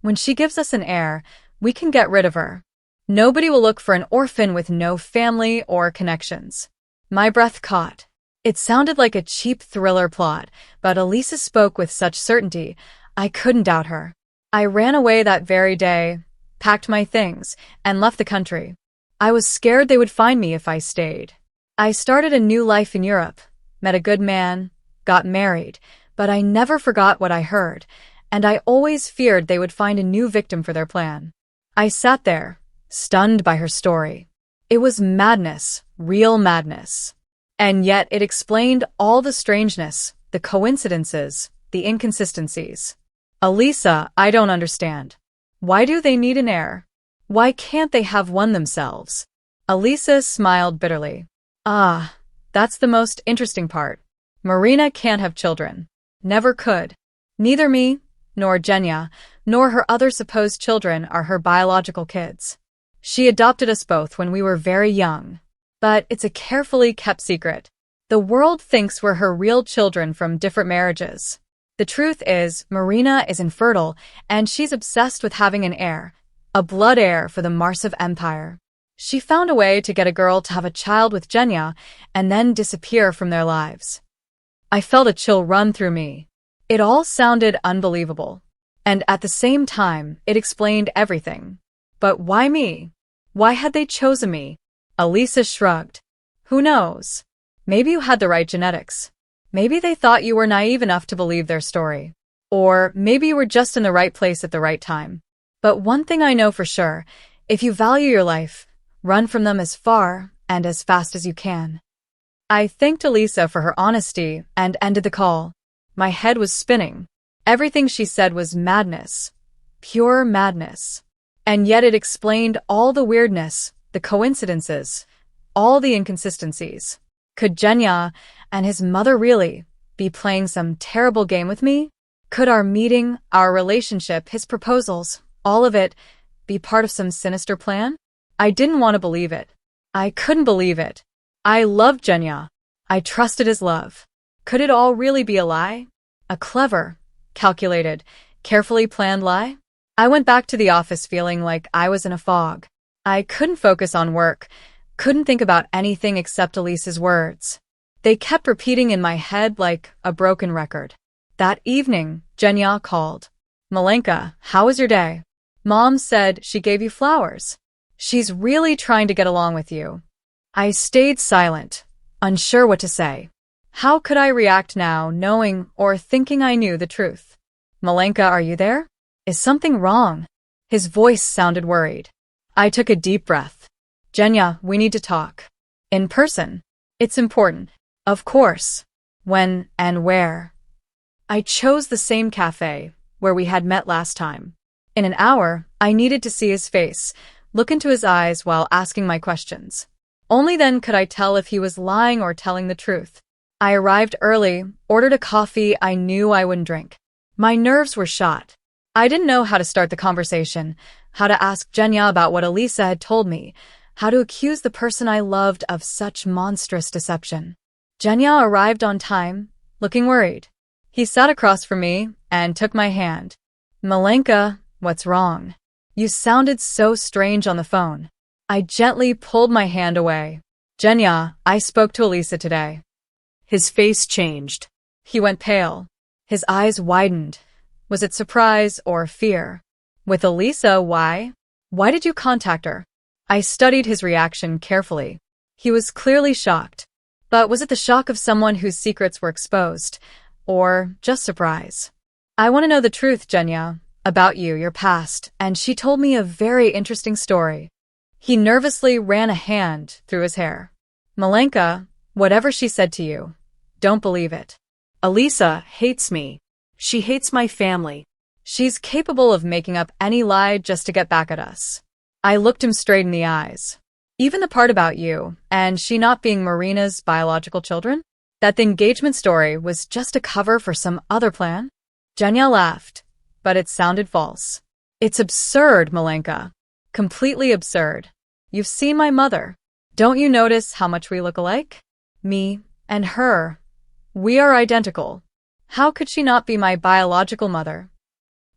when she gives us an heir, we can get rid of her. Nobody will look for an orphan with no family or connections. My breath caught. It sounded like a cheap thriller plot, but Elisa spoke with such certainty, I couldn't doubt her. I ran away that very day, packed my things, and left the country. I was scared they would find me if I stayed. I started a new life in Europe, met a good man, got married, but I never forgot what I heard, and I always feared they would find a new victim for their plan. I sat there, stunned by her story. It was madness, real madness. And yet it explained all the strangeness, the coincidences, the inconsistencies. Elisa, I don't understand. Why do they need an heir? Why can't they have one themselves? Elisa smiled bitterly. Ah, that's the most interesting part. Marina can't have children. Never could. Neither me, nor Genya, nor her other supposed children are her biological kids. She adopted us both when we were very young. But it's a carefully kept secret. The world thinks we're her real children from different marriages. The truth is, Marina is infertile, and she's obsessed with having an heir, a blood heir for the Marsev Empire. She found a way to get a girl to have a child with Genya and then disappear from their lives. I felt a chill run through me. It all sounded unbelievable. And at the same time, it explained everything. But why me? Why had they chosen me? Elisa shrugged. Who knows? Maybe you had the right genetics. Maybe they thought you were naive enough to believe their story. Or maybe you were just in the right place at the right time. But one thing I know for sure, if you value your life, run from them as far and as fast as you can. I thanked Elisa for her honesty and ended the call. My head was spinning. Everything she said was madness. Pure madness. And yet it explained all the weirdness, the coincidences, all the inconsistencies. Could Genya and his mother really be playing some terrible game with me? Could our meeting, our relationship, his proposals, all of it, be part of some sinister plan? I didn't want to believe it. I couldn't believe it. I loved Genya. I trusted his love. Could it all really be a lie? A clever, calculated, carefully planned lie? I went back to the office feeling like I was in a fog. I couldn't focus on work, couldn't think about anything except Elisa's words. They kept repeating in my head like a broken record. That evening, Genya called. Malenka, how was your day? Mom said she gave you flowers. She's really trying to get along with you. I stayed silent, unsure what to say. How could I react now, knowing or thinking I knew the truth? Malenka, are you there? Is something wrong? His voice sounded worried. I took a deep breath. Genya, we need to talk. In person. It's important. Of course. When and where? I chose the same cafe where we had met last time. In an hour, I needed to see his face, look into his eyes while asking my questions. Only then could I tell if he was lying or telling the truth. I arrived early, ordered a coffee I knew I wouldn't drink. My nerves were shot. I didn't know how to start the conversation, how to ask Genya about what Elisa had told me, how to accuse the person I loved of such monstrous deception. Genya arrived on time, looking worried. He sat across from me and took my hand. Malenka, what's wrong? You sounded so strange on the phone. I gently pulled my hand away. Genya, I spoke to Elisa today. His face changed. He went pale. His eyes widened. Was it surprise or fear? With Elisa, why? Why did you contact her? I studied his reaction carefully. He was clearly shocked. But was it the shock of someone whose secrets were exposed? Or just surprise? I want to know the truth, Genya, about you, your past, and she told me a very interesting story. He nervously ran a hand through his hair. Malenka, whatever she said to you, don't believe it. Elisa hates me. She hates my family. She's capable of making up any lie just to get back at us. I looked him straight in the eyes. Even the part about you, and she not being Marina's biological children? That the engagement story was just a cover for some other plan? Genya laughed, but it sounded false. It's absurd, Malenka. Completely absurd. You've seen my mother. Don't you notice how much we look alike? Me and her. We are identical. How could she not be my biological mother?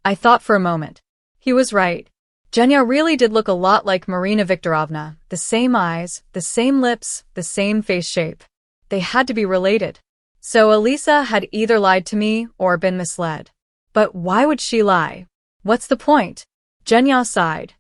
I thought for a moment. He was right. Genya really did look a lot like Marina Viktorovna, the same eyes, the same lips, the same face shape. They had to be related. So Elisa had either lied to me or been misled. But why would she lie? What's the point? Genya sighed.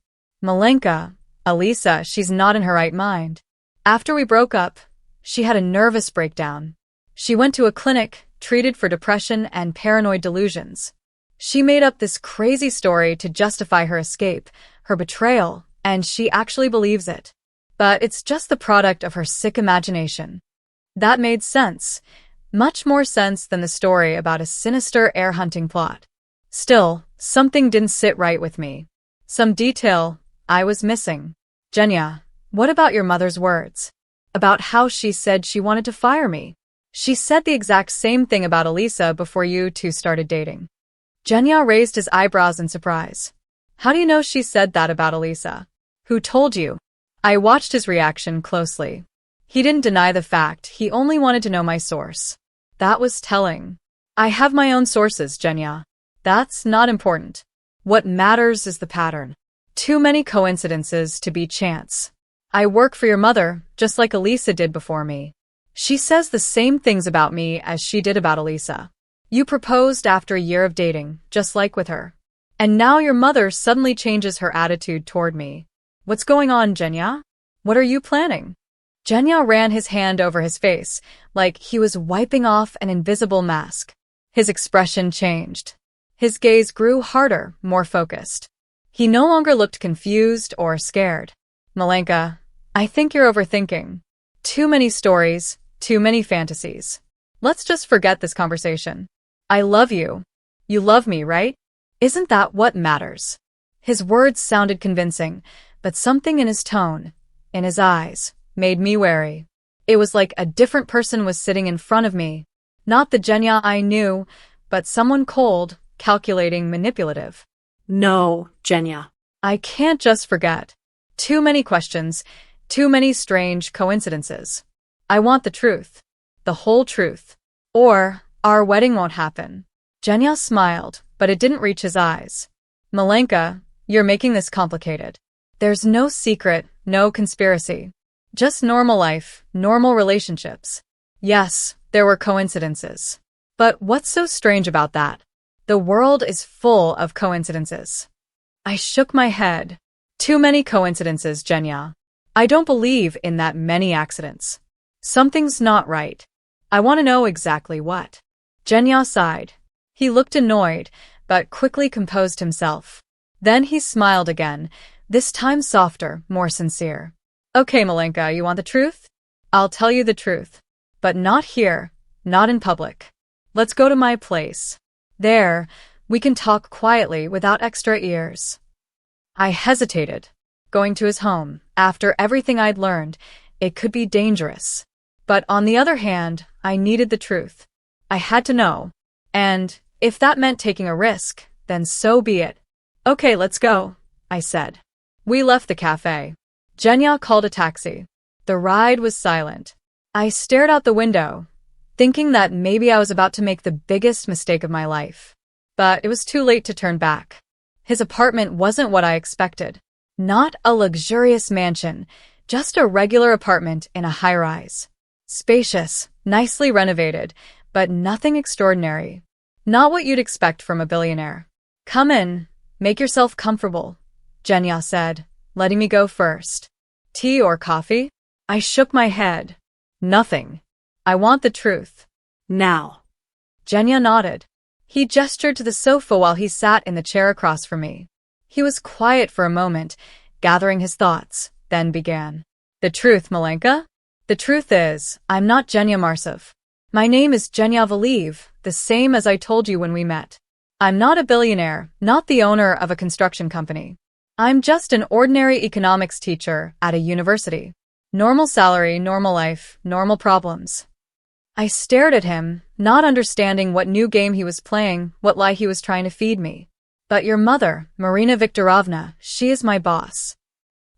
Malenka, Elisa, she's not in her right mind. After we broke up, she had a nervous breakdown. She went to a clinic, treated for depression and paranoid delusions. She made up this crazy story to justify her escape, her betrayal, and she actually believes it. But it's just the product of her sick imagination. That made sense. Much more sense than the story about a sinister heir hunting plot. Still, something didn't sit right with me. Some detail I was missing. Genya, what about your mother's words? About how she said she wanted to fire me. She said the exact same thing about Elisa before you two started dating. Genya raised his eyebrows in surprise. How do you know she said that about Elisa? Who told you? I watched his reaction closely. He didn't deny the fact, he only wanted to know my source. That was telling. I have my own sources, Genya. That's not important. What matters is the pattern. Too many coincidences to be chance. I work for your mother, just like Elisa did before me. She says the same things about me as she did about Elisa. You proposed after a year of dating, just like with her. And now your mother suddenly changes her attitude toward me. What's going on, Genya? What are you planning? Genya ran his hand over his face, like he was wiping off an invisible mask. His expression changed. His gaze grew harder, more focused. He no longer looked confused or scared. Malenka, I think you're overthinking. Too many stories, too many fantasies. Let's just forget this conversation. I love you. You love me, right? Isn't that what matters? His words sounded convincing, but something in his tone, in his eyes, made me wary. It was like a different person was sitting in front of me. Not the Genya I knew, but someone cold, calculating, manipulative. No, Genya. I can't just forget. Too many questions, too many strange coincidences. I want the truth. The whole truth. Or our wedding won't happen. Genya smiled, but it didn't reach his eyes. Malenka, you're making this complicated. There's no secret, no conspiracy. Just normal life, normal relationships. Yes, there were coincidences. But what's so strange about that? The world is full of coincidences. I shook my head. Too many coincidences, Genya. I don't believe in that many accidents. Something's not right. I want to know exactly what. Genya sighed. He looked annoyed, but quickly composed himself. Then he smiled again, this time softer, more sincere. Okay, Malenka, you want the truth? I'll tell you the truth. But not here, not in public. Let's go to my place. There, we can talk quietly without extra ears. I hesitated. Going to his home, after everything I'd learned, it could be dangerous. But on the other hand, I needed the truth. I had to know. And if that meant taking a risk, then so be it. Okay, let's go, I said. We left the cafe. Genya called a taxi. The ride was silent. I stared out the window, thinking that maybe I was about to make the biggest mistake of my life. But it was too late to turn back. His apartment wasn't what I expected. Not a luxurious mansion, just a regular apartment in a high-rise. Spacious, nicely renovated, but nothing extraordinary. Not what you'd expect from a billionaire. Come in, make yourself comfortable, Genya said, letting me go first. Tea or coffee? I shook my head. Nothing. I want the truth. Now. Genya nodded. He gestured to the sofa while he sat in the chair across from me. He was quiet for a moment, gathering his thoughts, then began. The truth, Malenka? The truth is, I'm not Genya Marsov. My name is Genya Valiv, the same as I told you when we met. I'm not a billionaire, not the owner of a construction company. I'm just an ordinary economics teacher at a university. Normal salary, normal life, normal problems. I stared at him, not understanding what new game he was playing, what lie he was trying to feed me. But your mother, Marina Viktorovna, she is my boss.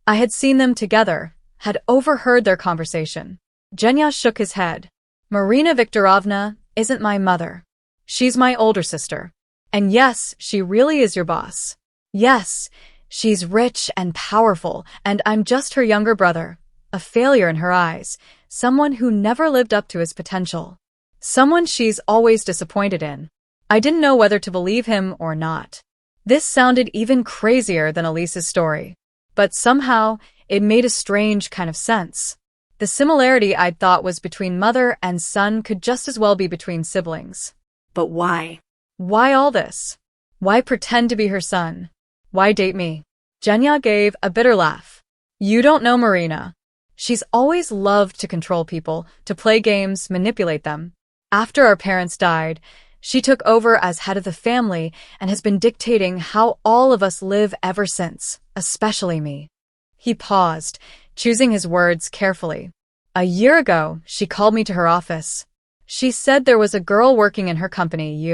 I had seen them together, had overheard their conversation. Genya shook his head. Marina Viktorovna isn't my mother. She's my older sister. And yes, she really is your boss. Yes, She's rich and powerful, and I'm just her younger brother, a failure in her eyes, someone who never lived up to his potential. Someone she's always disappointed in. I didn't know whether to believe him or not. This sounded even crazier than Elisa's story. But somehow, it made a strange kind of sense. The similarity I'd thought was between mother and son could just as well be between siblings. But why? Why all this? Why pretend to be her son? Why date me? Genya gave a bitter laugh. You don't know Marina. She's always loved to control people, to play games, manipulate them. After our parents died, she took over as head of the family and has been dictating how all of us live ever since, especially me. He paused, choosing his words carefully. A year ago, she called me to her office. She said there was a girl working in her company,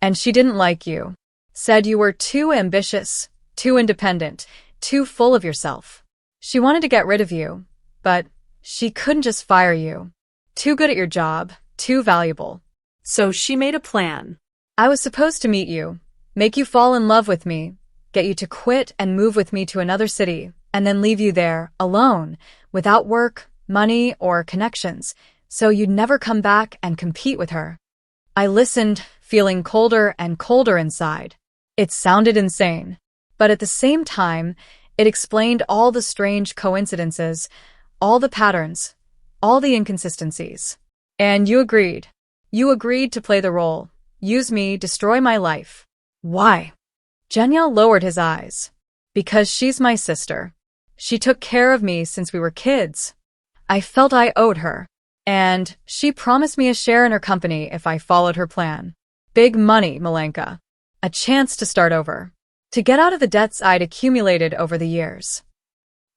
and she didn't like you. Said you were too ambitious, too independent, too full of yourself. She wanted to get rid of you, but she couldn't just fire you. Too good at your job, too valuable. So she made a plan. I was supposed to meet you, make you fall in love with me, get you to quit and move with me to another city, and then leave you there, alone, without work, money, or connections, so you'd never come back and compete with her. I listened, feeling colder and colder inside. It sounded insane. But at the same time, it explained all the strange coincidences, all the patterns, all the inconsistencies. And you agreed. You agreed to play the role, use me, destroy my life. Why? Genya lowered his eyes. Because she's my sister. She took care of me since we were kids. I felt I owed her. And she promised me a share in her company if I followed her plan. Big money, Malenka. A chance to start over. To get out of the debts I'd accumulated over the years.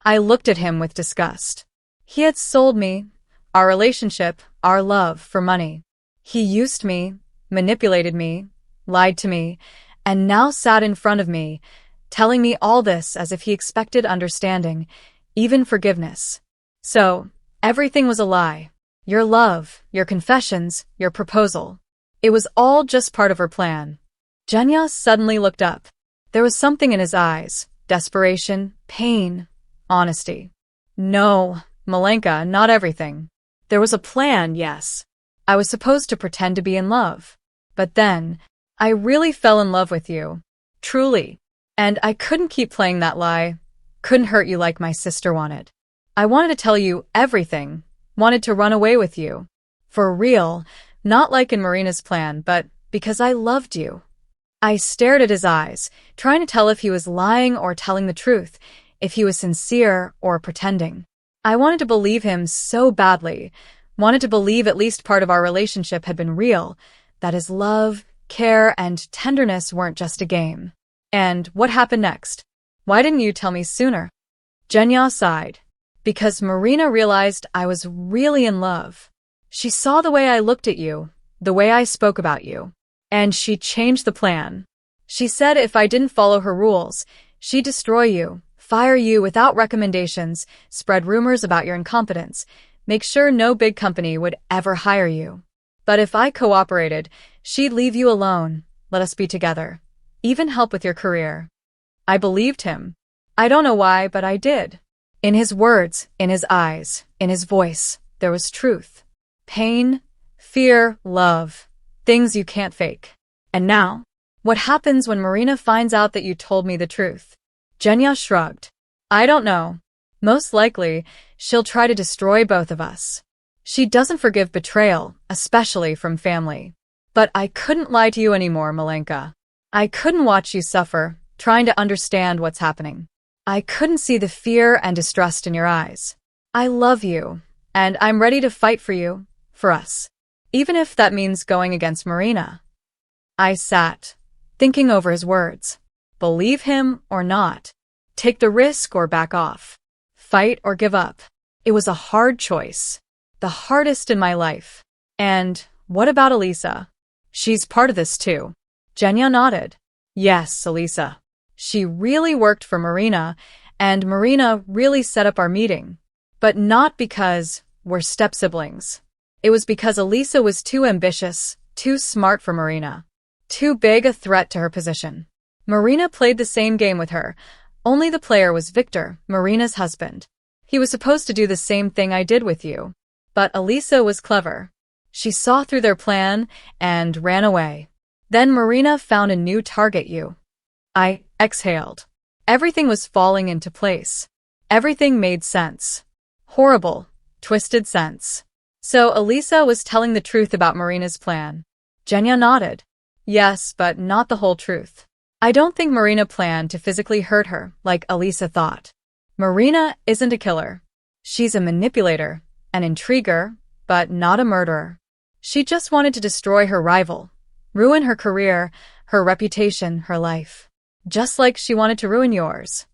I looked at him with disgust. He had sold me, our relationship, our love, for money. He used me, manipulated me, lied to me, and now sat in front of me, telling me all this as if he expected understanding, even forgiveness. So, everything was a lie. Your love, your confessions, your proposal. It was all just part of her plan. Genya suddenly looked up. There was something in his eyes, desperation, pain, honesty. No, Malenka, not everything. There was a plan, yes. I was supposed to pretend to be in love. But then, I really fell in love with you. Truly. And I couldn't keep playing that lie. Couldn't hurt you like my sister wanted. I wanted to tell you everything. Wanted to run away with you. For real, not like in Marina's plan, but because I loved you. I stared at his eyes, trying to tell if he was lying or telling the truth, if he was sincere or pretending. I wanted to believe him so badly, wanted to believe at least part of our relationship had been real, that his love, care, and tenderness weren't just a game. And what happened next? Why didn't you tell me sooner? Genya sighed. Because Marina realized I was really in love. She saw the way I looked at you, the way I spoke about you. And she changed the plan. She said if I didn't follow her rules, she'd destroy you, fire you without recommendations, spread rumors about your incompetence, make sure no big company would ever hire you. But if I cooperated, she'd leave you alone, let us be together, even help with your career. I believed him. I don't know why, but I did. In his words, in his eyes, in his voice, there was truth. Pain, fear, love. Things you can't fake. And now? What happens when Marina finds out that you told me the truth? Genya shrugged. I don't know. Most likely, she'll try to destroy both of us. She doesn't forgive betrayal, especially from family. But I couldn't lie to you anymore, Malenka. I couldn't watch you suffer, trying to understand what's happening. I couldn't see the fear and distrust in your eyes. I love you, and I'm ready to fight for you, for us. Even if that means going against Marina. I sat, thinking over his words. Believe him or not. Take the risk or back off. Fight or give up. It was a hard choice. The hardest in my life. And what about Elisa? She's part of this too. Genya nodded. Yes, Elisa. She really worked for Marina, and Marina really set up our meeting. But not because we're step-siblings. It was because Elisa was too ambitious, too smart for Marina. Too big a threat to her position. Marina played the same game with her, Only the player was Victor, Marina's husband. He was supposed to do the same thing I did with you. But Elisa was clever. She saw through their plan and ran away. Then Marina found a new target you. I exhaled. Everything was falling into place. Everything made sense. Horrible, twisted sense. So Elisa was telling the truth about Marina's plan. Genya nodded. Yes, but not the whole truth. I don't think Marina planned to physically hurt her like Elisa thought. Marina isn't a killer. She's a manipulator, an intriguer, but not a murderer. She just wanted to destroy her rival, ruin her career, her reputation, her life. Just like she wanted to ruin yours.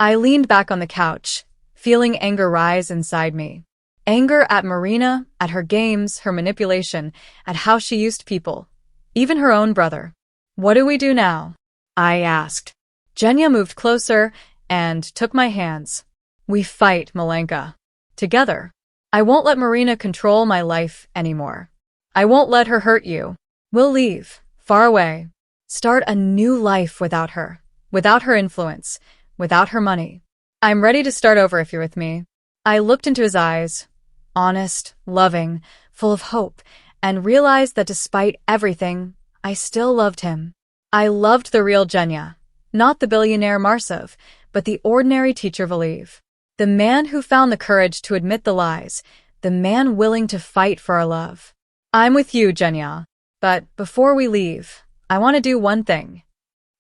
I leaned back on the couch, feeling anger rise inside me. Anger at Marina, at her games, her manipulation, at how she used people. Even her own brother. What do we do now? I asked. Genya moved closer and took my hands. We fight, Malenka. Together. I won't let Marina control my life anymore. I won't let her hurt you. We'll leave, far away. Start a new life without her influence, without her money. I'm ready to start over if you're with me. I looked into his eyes, honest, loving, full of hope, and realized that despite everything, I still loved him. I loved the real Genya, not the billionaire Marsov, but the ordinary teacher Valiv. The man who found the courage to admit the lies, the man willing to fight for our love. I'm with you, Genya. But before we leave, I want to do one thing.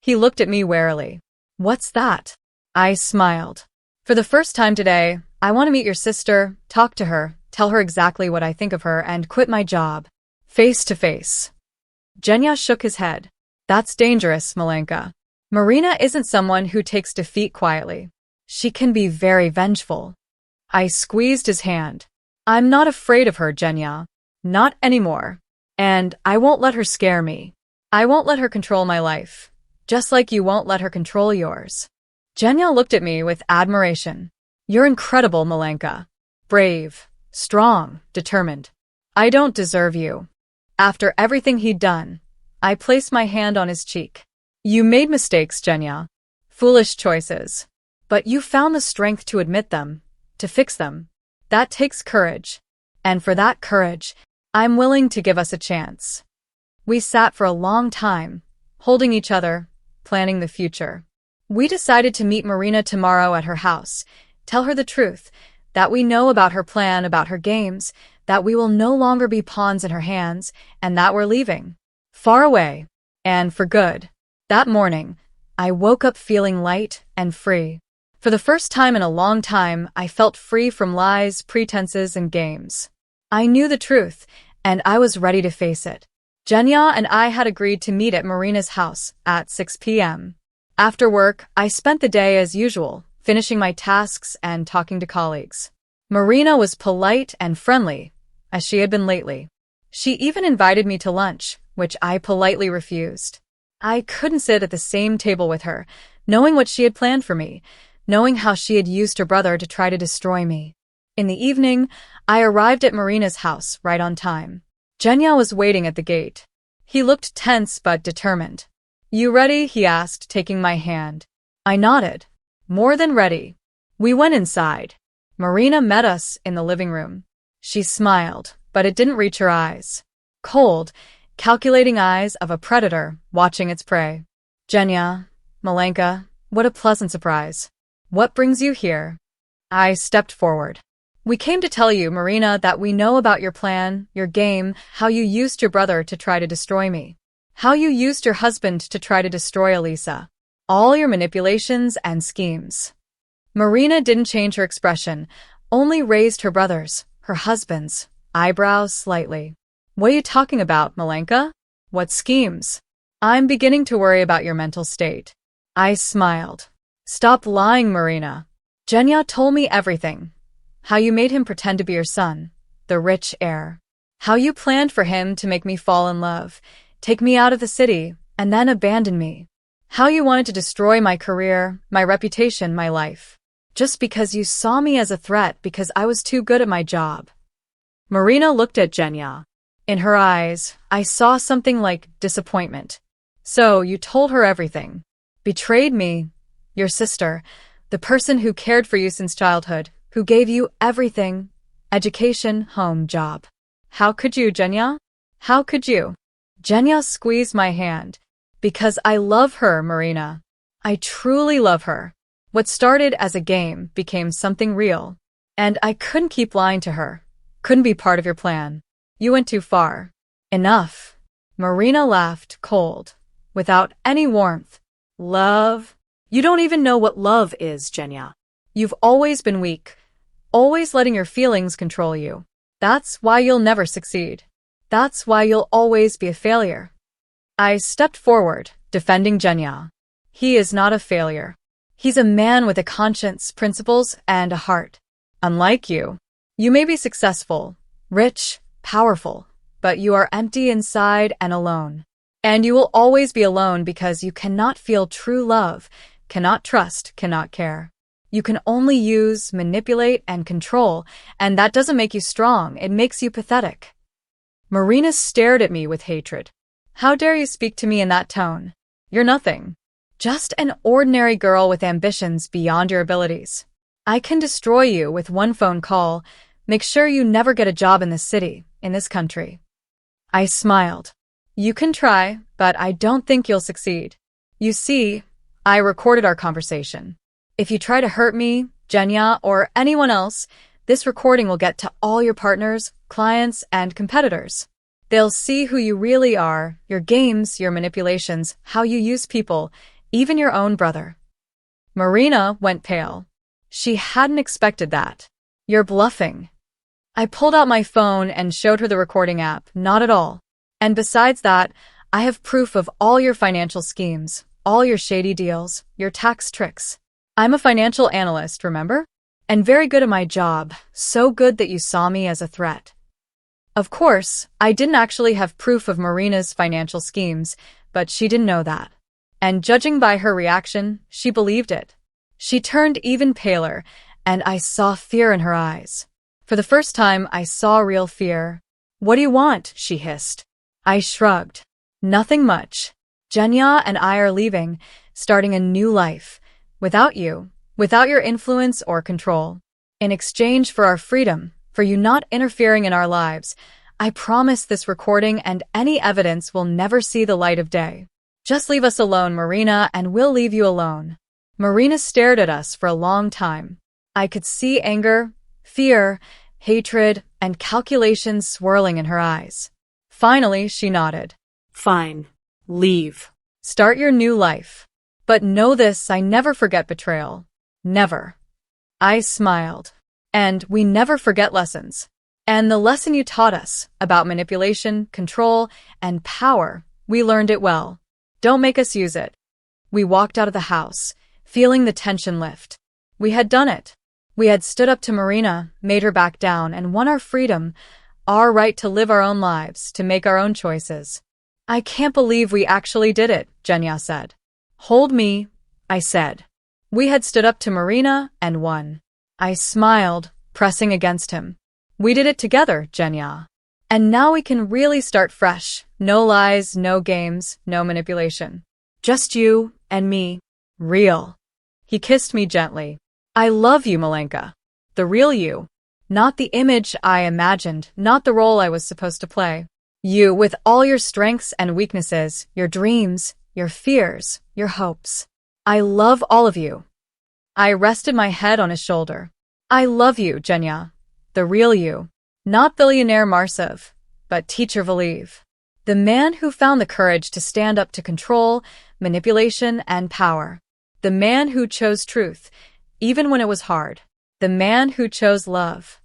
He looked at me warily. What's that? I smiled. For the first time today, I want to meet your sister, talk to her, tell her exactly what I think of her, and quit my job. Face to face. Genya shook his head. That's dangerous, Malenka. Marina isn't someone who takes defeat quietly. She can be very vengeful. I squeezed his hand. I'm not afraid of her, Genya. Not anymore. And I won't let her scare me. I won't let her control my life. Just like you won't let her control yours. Genya looked at me with admiration. You're incredible, Malenka. Brave, strong, determined. I don't deserve you. After everything he'd done, I placed my hand on his cheek. You made mistakes, Genya. Foolish choices. But you found the strength to admit them, to fix them. That takes courage. And for that courage, I'm willing to give us a chance. We sat for a long time, holding each other, planning the future. We decided to meet Marina tomorrow at her house, tell her the truth, that we know about her plan, about her games, that we will no longer be pawns in her hands, and that we're leaving. Far away. And for good. That morning, I woke up feeling light and free. For the first time in a long time, I felt free from lies, pretenses, and games. I knew the truth, and I was ready to face it. Genya and I had agreed to meet at Marina's house at 6 p.m. After work, I spent the day as usual, finishing my tasks and talking to colleagues. Marina was polite and friendly, as she had been lately. She even invited me to lunch, which I politely refused. I couldn't sit at the same table with her, knowing what she had planned for me, knowing how she had used her brother to try to destroy me. In the evening, I arrived at Marina's house right on time. Genya was waiting at the gate. He looked tense but determined. You ready? He asked, taking my hand. I nodded. More than ready. We went inside. Marina met us in the living room. She smiled, but it didn't reach her eyes. Cold, calculating eyes of a predator watching its prey. Genya, Malenka, what a pleasant surprise. What brings you here? I stepped forward. We came to tell you, Marina, that we know about your plan, your game, how you used your brother to try to destroy me. How you used your husband to try to destroy Elisa. All your manipulations and schemes. Marina didn't change her expression, only raised her brother's, her husband's, eyebrows slightly. What are you talking about, Malenka? What schemes? I'm beginning to worry about your mental state. I smiled. Stop lying, Marina. Genya told me everything. How you made him pretend to be your son, the rich heir. How you planned for him to make me fall in love, take me out of the city, and then abandon me. How you wanted to destroy my career, my reputation, my life. Just because you saw me as a threat because I was too good at my job. Marina looked at Genya. In her eyes, I saw something like disappointment. So you told her everything. Betrayed me. your sister, the person who cared for you since childhood, who gave you everything, education, home, job. How could you, Genya? How could you? Genya squeezed my hand. Because I love her, Marina. I truly love her. What started as a game became something real. And I couldn't keep lying to her. Couldn't be part of your plan. You went too far. Enough. Marina laughed, cold, without any warmth. Love? You don't even know what love is, Genya. You've always been weak. Always letting your feelings control you. That's why you'll never succeed. That's why you'll always be a failure. I stepped forward, defending Genya. He is not a failure. He's a man with a conscience, principles, and a heart. Unlike you. You may be successful, rich, powerful, but you are empty inside and alone. And you will always be alone because you cannot feel true love, cannot trust, cannot care. You can only use, manipulate, and control, and that doesn't make you strong, it makes you pathetic. Marina stared at me with hatred. How dare you speak to me in that tone? You're nothing. Just an ordinary girl with ambitions beyond your abilities. I can destroy you with one phone call, make sure you never get a job in this city, in this country. I smiled. You can try, but I don't think you'll succeed. You see, I recorded our conversation. If you try to hurt me, Genya, or anyone else, this recording will get to all your partners, clients, and competitors. They'll see who you really are, your games, your manipulations, how you use people, even your own brother. Marina went pale. She hadn't expected that. You're bluffing. I pulled out my phone and showed her the recording app. Not at all. And besides that, I have proof of all your financial schemes, all your shady deals, your tax tricks. I'm a financial analyst, remember? And very good at my job, so good that you saw me as a threat. Of course, I didn't actually have proof of Marina's financial schemes, but she didn't know that. And judging by her reaction, she believed it. She turned even paler, and I saw fear in her eyes. For the first time, I saw real fear. What do you want? She hissed. I shrugged. Nothing much. Genya and I are leaving, starting a new life. Without you, without your influence or control. In exchange for our freedom, for you not interfering in our lives, I promise this recording and any evidence will never see the light of day. Just leave us alone, Marina, and we'll leave you alone. Marina stared at us for a long time. I could see anger, fear, hatred, and calculations swirling in her eyes. Finally, she nodded. Fine. Leave. Start your new life. But know this, I never forget betrayal. Never. I smiled. And we never forget lessons. And the lesson you taught us about manipulation, control, and power, we learned it well. Don't make us use it. We walked out of the house, feeling the tension lift. We had done it. We had stood up to Marina, made her back down, and won our freedom, our right to live our own lives, to make our own choices. I can't believe we actually did it, Genya said. Hold me, I said. We had stood up to Marina and won. I smiled, pressing against him. We did it together, Genya. And now we can really start fresh. No lies, no games, no manipulation. Just you and me. Real. He kissed me gently. I love you, Malenka. The real you. Not the image I imagined, not the role I was supposed to play. You with all your strengths and weaknesses, your dreams, your fears, your hopes. I love all of you. I rested my head on his shoulder. I love you, Genya. The real you. Not billionaire Marsov, but teacher Valiv. The man who found the courage to stand up to control, manipulation, and power. The man who chose truth, even when it was hard. The man who chose love.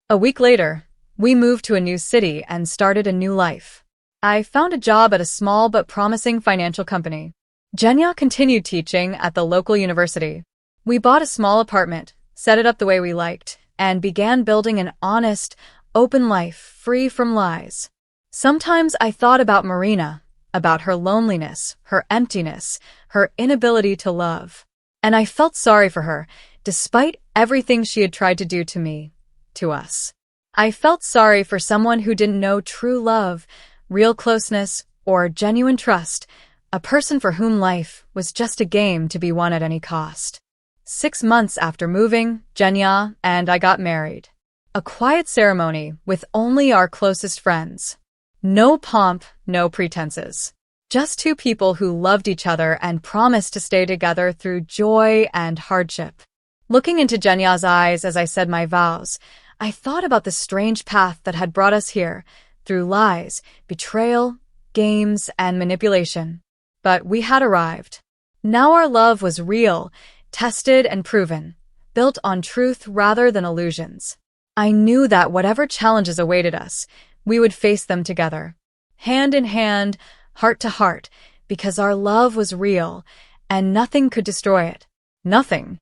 A week later, we moved to a new city and started a new life. I found a job at a small but promising financial company. Genya continued teaching at the local university. We bought a small apartment, set it up the way we liked, and began building an honest, open life free from lies. Sometimes I thought about Marina, about her loneliness, her emptiness, her inability to love. And I felt sorry for her, despite everything she had tried to do to me, to us. I felt sorry for someone who didn't know true love, real closeness, or genuine trust, A person for whom life was just a game to be won at any cost. 6 months after moving, Genya and I got married. A quiet ceremony with only our closest friends. No pomp, no pretenses. Just two people who loved each other and promised to stay together through joy and hardship. Looking into Genya's eyes as I said my vows, I thought about the strange path that had brought us here, through lies, betrayal, games, and manipulation. But we had arrived. Now our love was real, tested and proven, built on truth rather than illusions. I knew that whatever challenges awaited us, we would face them together. Hand in hand, heart to heart, because our love was real, and nothing could destroy it. Nothing.